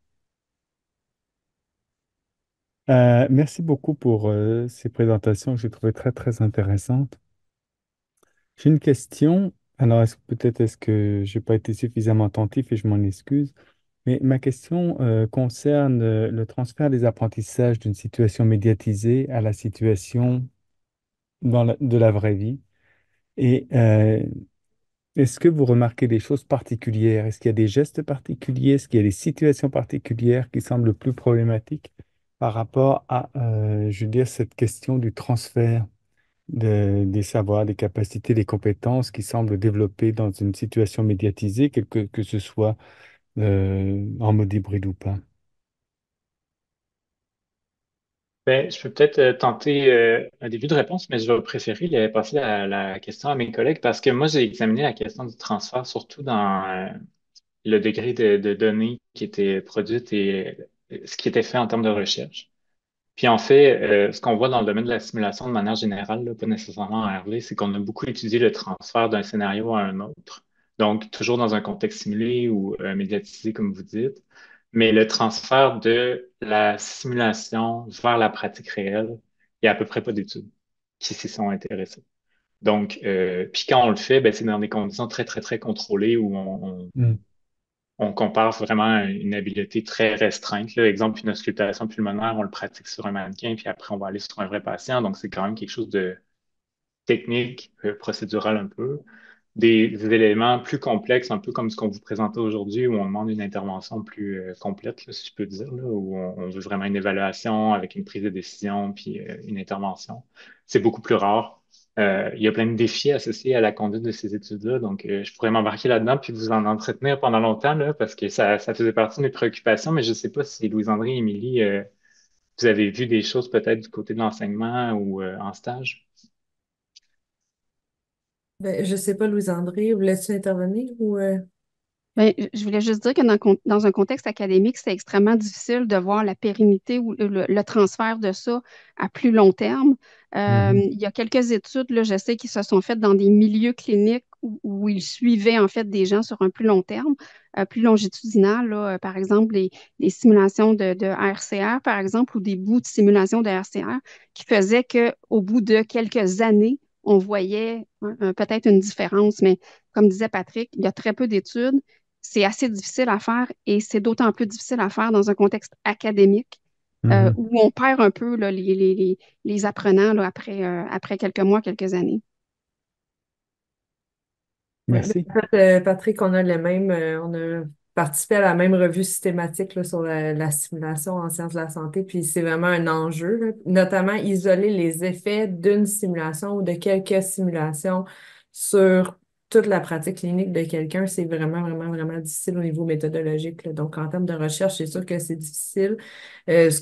Merci beaucoup pour ces présentations que j'ai trouvées très, très intéressantes. J'ai une question. Alors, peut-être est-ce que je n'ai pas été suffisamment attentif et je m'en excuse. Mais ma question concerne le transfert des apprentissages d'une situation médiatisée à la situation de la vraie vie. Et est-ce que vous remarquez des choses particulières? Est-ce qu'il y a des gestes particuliers? Est-ce qu'il y a des situations particulières qui semblent plus problématiques par rapport à, je veux dire, cette question du transfert des savoirs, des capacités, des compétences qui semblent développer dans une situation médiatisée, que ce soit en mode hybride ou pas? Ben, je peux peut-être tenter un début de réponse, mais je vais préférer passer la question à mes collègues parce que moi, j'ai examiné la question du transfert surtout dans le degré de données qui étaient produites et ce qui était fait en termes de recherche. Puis en fait, ce qu'on voit dans le domaine de la simulation de manière générale, là, pas nécessairement en RV, c'est qu'on a beaucoup étudié le transfert d'un scénario à un autre. Donc, toujours dans un contexte simulé ou médiatisé, comme vous dites. Mais le transfert de la simulation vers la pratique réelle, il n'y a à peu près pas d'études qui s'y sont intéressées. Donc, puis quand on le fait, ben, c'est dans des conditions très, très, très contrôlées où Mm. on compare vraiment à une habileté très restreinte. Là. Exemple, une auscultation pulmonaire, on le pratique sur un mannequin, puis après, on va aller sur un vrai patient. Donc, c'est quand même quelque chose de technique, procédural un peu. Des éléments plus complexes, un peu comme ce qu'on vous présentait aujourd'hui, où on demande une intervention plus complète, là, si je peux dire, là, où on veut vraiment une évaluation avec une prise de décision, puis une intervention. C'est beaucoup plus rare. Il y a plein de défis associés à la conduite de ces études-là, donc je pourrais m'embarquer là-dedans puis vous en entretenir pendant longtemps, là, parce que ça faisait partie de mes préoccupations, mais je ne sais pas si Louise-André et Émilie, vous avez vu des choses peut-être du côté de l'enseignement ou en stage? Ben, je sais pas, Louise-André, voulais-tu intervenir ou Ben, je voulais juste dire que dans un contexte académique, c'est extrêmement difficile de voir la pérennité ou le transfert de ça à plus long terme. Mhm. Il y a quelques études, là, je sais, qui se sont faites dans des milieux cliniques où ils suivaient en fait des gens sur un plus long terme, plus longitudinal, là, par exemple les simulations de RCR, par exemple, ou des bouts de simulation de RCR qui faisaient qu'au bout de quelques années, on voyait peut-être une différence, mais comme disait Patrick, il y a très peu d'études. C'est assez difficile à faire et c'est d'autant plus difficile à faire dans un contexte académique Mhm. où on perd un peu là, les apprenants là, après quelques mois, quelques années. ouais, Merci. en fait, Patrick, on a participé à la même revue systématique là, sur la simulation en sciences de la santé, puis c'est vraiment un enjeu, là. Notamment isoler les effets d'une simulation ou de quelques simulations sur toute la pratique clinique de quelqu'un, c'est vraiment, vraiment, vraiment difficile au niveau méthodologique, là. Donc, en termes de recherche, c'est sûr que c'est difficile. Ce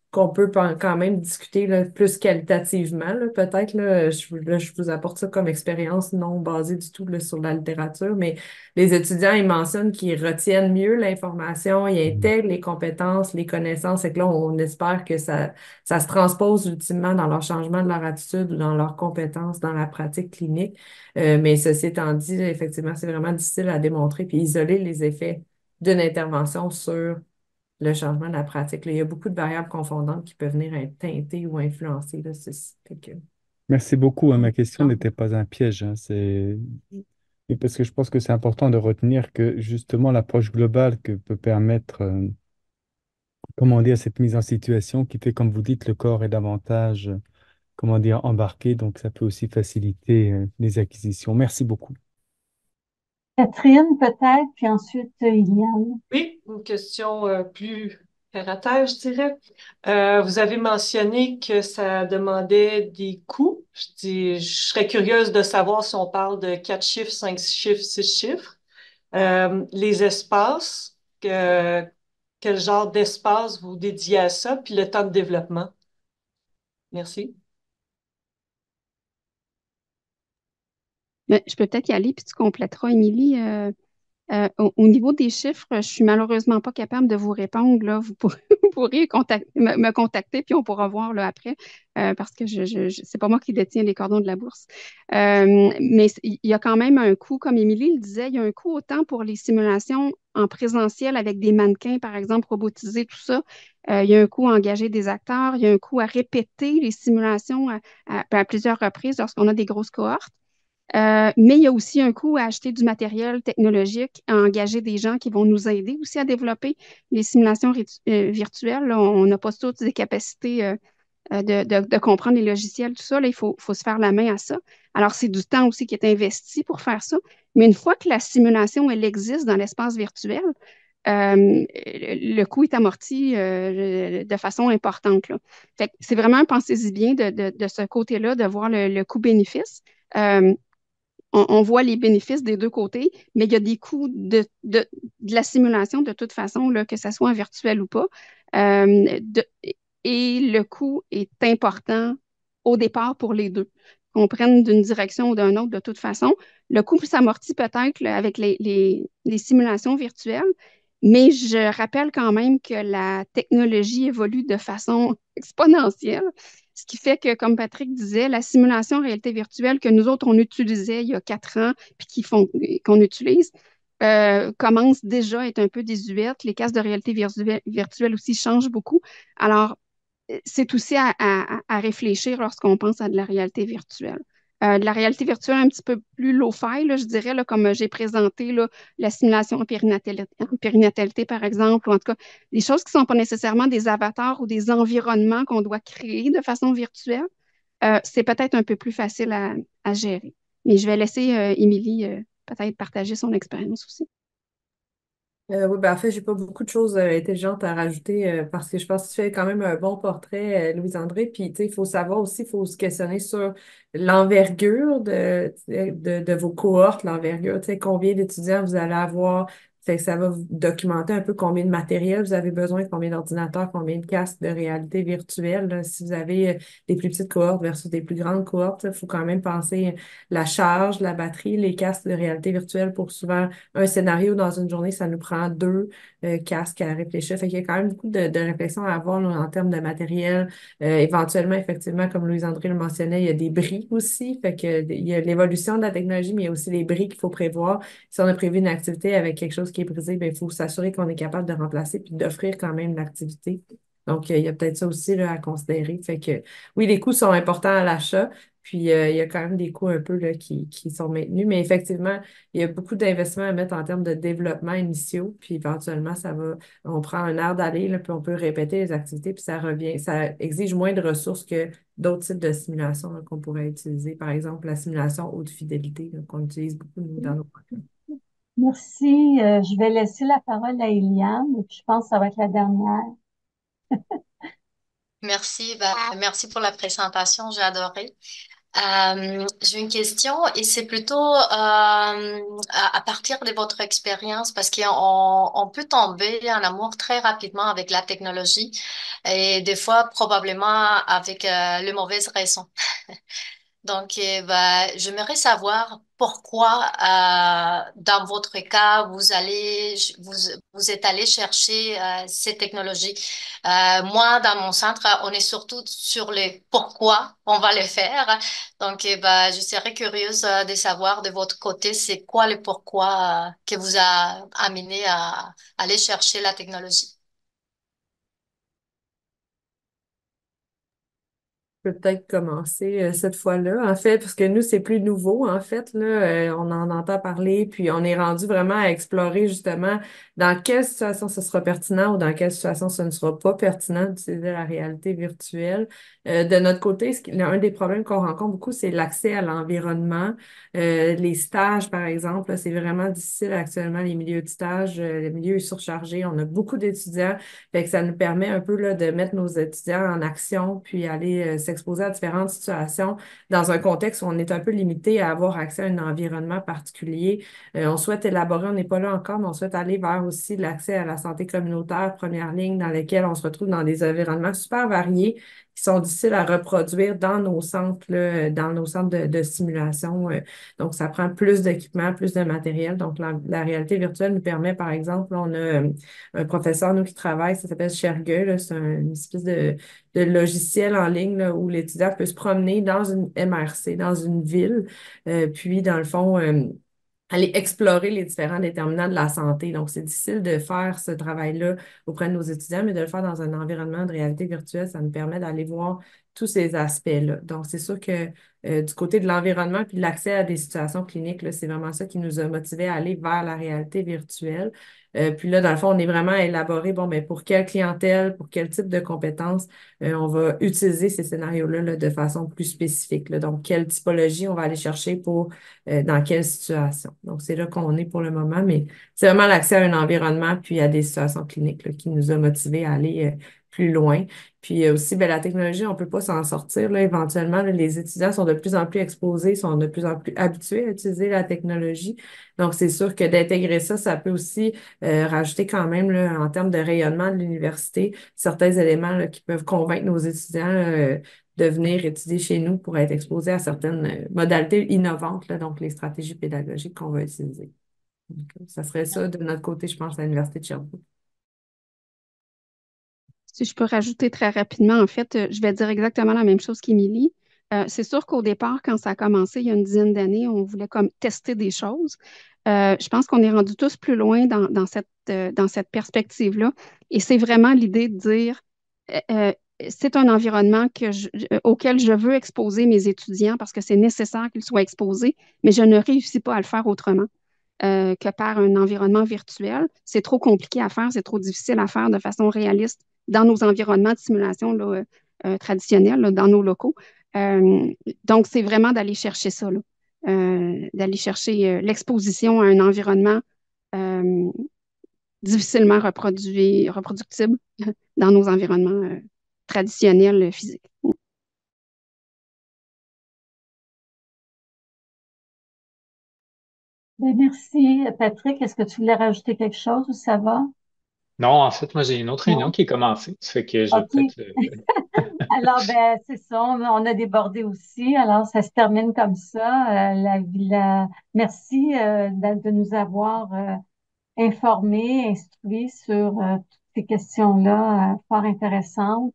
qu'on peut quand même discuter là, plus qualitativement, là, peut-être, je vous apporte ça comme expérience non basée du tout là, sur la littérature, mais les étudiants, ils mentionnent qu'ils retiennent mieux l'information, ils Mhm. intègrent les compétences, les connaissances, et que là, on espère que ça se transpose ultimement dans leur changement de leur attitude ou dans leurs compétences dans la pratique clinique. Mais ceci étant dit, effectivement, c'est vraiment difficile à démontrer puis isoler les effets d'une intervention sur le changement de la pratique. Là, il y a beaucoup de variables confondantes qui peuvent venir être teintées ou influencer là, ceci. Fait que, Merci beaucoup, hein. Ma question non. n'était pas un piège, hein. Et parce que je pense que c'est important de retenir que justement l'approche globale que peut permettre, comment dire, cette mise en situation qui fait, comme vous dites, le corps est davantage, comment dire, embarqué, donc ça peut aussi faciliter, les acquisitions. Merci beaucoup. Catherine, peut-être, puis ensuite Iliane. Oui, une question plus terre à terre, je dirais. Vous avez mentionné que ça demandait des coûts. Je serais curieuse de savoir si on parle de 4 chiffres, 5 chiffres, 6 chiffres. Les espaces, quel genre d'espace vous dédiez à ça, puis le temps de développement. Merci. Mais je peux peut-être y aller, puis tu compléteras, Émilie. Au niveau des chiffres, je suis malheureusement pas capable de vous répondre. Là. Vous pourrez, vous pourrez me contacter, puis on pourra voir là, après, parce que c'est pas moi qui détiens les cordons de la bourse. Mais il y a quand même un coût, comme Émilie le disait, il y a un coût autant pour les simulations en présentiel avec des mannequins, par exemple, robotisés, tout ça. Il y a un coût à engager des acteurs, il y a un coût à répéter les simulations à plusieurs reprises lorsqu'on a des grosses cohortes. Mais il y a aussi un coût à acheter du matériel technologique, à engager des gens qui vont nous aider aussi à développer les simulations virtuelles. Là, on n'a pas toutes des capacités de comprendre les logiciels, tout ça. Là, il faut se faire la main à ça. Alors, c'est du temps aussi qui est investi pour faire ça. Mais une fois que la simulation, elle existe dans l'espace virtuel, le coût est amorti de façon importante, là. Fait que c'est vraiment, pensez-y bien de ce côté-là, de voir le coût-bénéfice. Euh, on voit les bénéfices des deux côtés, mais il y a des coûts de la simulation de toute façon, là, que ce soit en virtuel ou pas. Et le coût est important au départ pour les deux. Qu'on prenne d'une direction ou d'une autre de toute façon. Le coût s'amortit peut-être là, avec les simulations virtuelles, Mais je rappelle quand même que la technologie évolue de façon exponentielle, ce qui fait que, comme Patrick disait, la simulation en réalité virtuelle que nous autres, on utilisait il y a 4 ans, puis qu'on utilise, commence déjà à être un peu désuète. Les casques de réalité virtuelle aussi changent beaucoup. Alors, c'est aussi à réfléchir lorsqu'on pense à de la réalité virtuelle. De la réalité virtuelle un petit peu plus low-fi, là, je dirais, là, comme j'ai présenté là, la simulation en périnatalité, par exemple, ou en tout cas, des choses qui ne sont pas nécessairement des avatars ou des environnements qu'on doit créer de façon virtuelle, c'est peut-être un peu plus facile à gérer. Mais je vais laisser Émilie peut-être partager son expérience aussi. Oui, ben en fait, j'ai pas beaucoup de choses intelligentes à rajouter parce que je pense que tu fais quand même un bon portrait, Louise-André. Puis, tu sais, il faut savoir aussi, il faut se questionner sur l'envergure de vos cohortes, l'envergure, tu sais, combien d'étudiants vous allez avoir. Fait que ça va vous documenter un peu combien de matériel vous avez besoin, combien d'ordinateurs, combien de casques de réalité virtuelle. Là. Si vous avez des plus petites cohortes versus des plus grandes cohortes, il faut quand même penser la charge, la batterie, les casques de réalité virtuelle pour souvent un scénario dans une journée, ça nous prend 2 casques à réfléchir. Fait qu'il y a quand même beaucoup de réflexions à avoir là, en termes de matériel. Éventuellement, effectivement, comme Louise-André le mentionnait, il y a des bris aussi. Fait que il y a l'évolution de la technologie, mais il y a aussi les bris qu'il faut prévoir. Si on a prévu une activité avec quelque chose qui est brisé, bien, il faut s'assurer qu'on est capable de remplacer puis d'offrir quand même l'activité. Donc, il y a peut-être ça aussi là, à considérer. Fait que oui, les coûts sont importants à l'achat. Puis, il y a quand même des coûts un peu là, qui sont maintenus. Mais effectivement, il y a beaucoup d'investissements à mettre en termes de développement initiaux, puis éventuellement, on prend un air d'aller, là, puis on peut répéter les activités, puis ça revient, ça exige moins de ressources que d'autres types de simulations là, qu'on pourrait utiliser. Par exemple, la simulation haute fidélité, là, qu'on utilise beaucoup nous, dans nos programmes. Merci. Je vais laisser la parole à Eliane, et puis je pense que ça va être la dernière. Merci, merci pour la présentation, j'ai adoré. J'ai une question et c'est plutôt à partir de votre expérience parce qu'on peut tomber en amour très rapidement avec la technologie et des fois probablement avec les mauvaises raisons. Donc, j'aimerais savoir pourquoi, dans votre cas, vous êtes allé chercher ces technologies. Moi, dans mon centre, on est surtout sur le pourquoi on va le faire. Donc, je serais curieuse de savoir de votre côté, c'est quoi le pourquoi qui vous a amené à aller chercher la technologie. Peut peut-être commencer cette fois-là, en fait, parce que nous, c'est plus nouveau, en fait, là, on en entend parler, puis on est rendu vraiment à explorer justement dans quelle situation ce sera pertinent ou dans quelle situation ce ne sera pas pertinent d'utiliser la réalité virtuelle. De notre côté, un des problèmes qu'on rencontre beaucoup, c'est l'accès à l'environnement. Les stages, par exemple, là, c'est vraiment difficile actuellement, les milieux de stage, les milieux surchargés. On a beaucoup d'étudiants, fait que ça nous permet un peu là, de mettre nos étudiants en action, puis aller s'exposer à différentes situations dans un contexte où on est un peu limité à avoir accès à un environnement particulier. On souhaite élaborer, on n'est pas là encore, mais on souhaite aller vers aussi l'accès à la santé communautaire, première ligne, dans lesquels on se retrouve dans des environnements super variés qui sont difficiles à reproduire dans nos centres, là, dans nos centres de simulation. Donc, ça prend plus d'équipement, plus de matériel. Donc, la réalité virtuelle nous permet, par exemple, on a un professeur, nous, qui travaille, ça s'appelle Shergue, là, c'est une espèce de logiciel en ligne là, où l'étudiant peut se promener dans une MRC, dans une ville, puis, dans le fond, aller explorer les différents déterminants de la santé. Donc, c'est difficile de faire ce travail-là auprès de nos étudiants, mais de le faire dans un environnement de réalité virtuelle, ça nous permet d'aller voir tous ces aspects-là. Donc, c'est sûr que du côté de l'environnement puis de l'accès à des situations cliniques, là, c'est vraiment ça qui nous a motivés à aller vers la réalité virtuelle. Puis là, dans le fond, on est vraiment à élaborer, bon, mais pour quelle clientèle, pour quel type de compétences, on va utiliser ces scénarios-là là, de façon plus spécifique, là. Donc, quelle typologie on va aller chercher pour dans quelle situation. Donc, c'est là qu'on est pour le moment, mais c'est vraiment l'accès à un environnement puis à des situations cliniques là, qui nous a motivés à aller plus loin. Puis aussi, ben, la technologie, on ne peut pas s'en sortir. Là, éventuellement, là, les étudiants sont de plus en plus exposés, sont de plus en plus habitués à utiliser la technologie. Donc, c'est sûr que d'intégrer ça, ça peut aussi rajouter quand même, là, en termes de rayonnement de l'université, certains éléments là, qui peuvent convaincre nos étudiants de venir étudier chez nous pour être exposés à certaines modalités innovantes, là, donc les stratégies pédagogiques qu'on va utiliser. Donc, ça serait ça de notre côté, je pense, à l'Université de Sherbrooke. Si je peux rajouter très rapidement, en fait, je vais dire exactement la même chose qu'Émilie. C'est sûr qu'au départ, quand ça a commencé, il y a une dizaine d'années, on voulait comme tester des choses. Je pense qu'on est rendu tous plus loin dans cette perspective-là. Et c'est vraiment l'idée de dire, euh, euh, c'est un environnement auquel je veux exposer mes étudiants parce que c'est nécessaire qu'ils soient exposés, mais je ne réussis pas à le faire autrement que par un environnement virtuel. C'est trop compliqué à faire, c'est trop difficile à faire de façon réaliste dans nos environnements de simulation là, traditionnels, là, dans nos locaux. Euh, donc, c'est vraiment d'aller chercher ça, là. D'aller chercher l'exposition à un environnement euh, difficilement reproductible dans nos environnements traditionnels physiques. Ben, merci, Patrick. Est-ce que tu voulais rajouter quelque chose ou ça va? Non, en fait, moi, j'ai une autre réunion Non? qui est commencée. Ça fait que je vais OK. peut-être. Alors, ben, c'est ça, on a débordé aussi. Alors, ça se termine comme ça. Merci de nous avoir informés, instruits sur toutes ces questions-là fort intéressantes.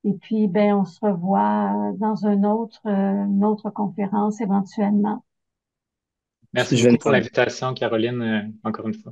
Et puis, ben, on se revoit dans une autre conférence éventuellement. Merci Je vais beaucoup pour l'invitation, Caroline, encore une fois.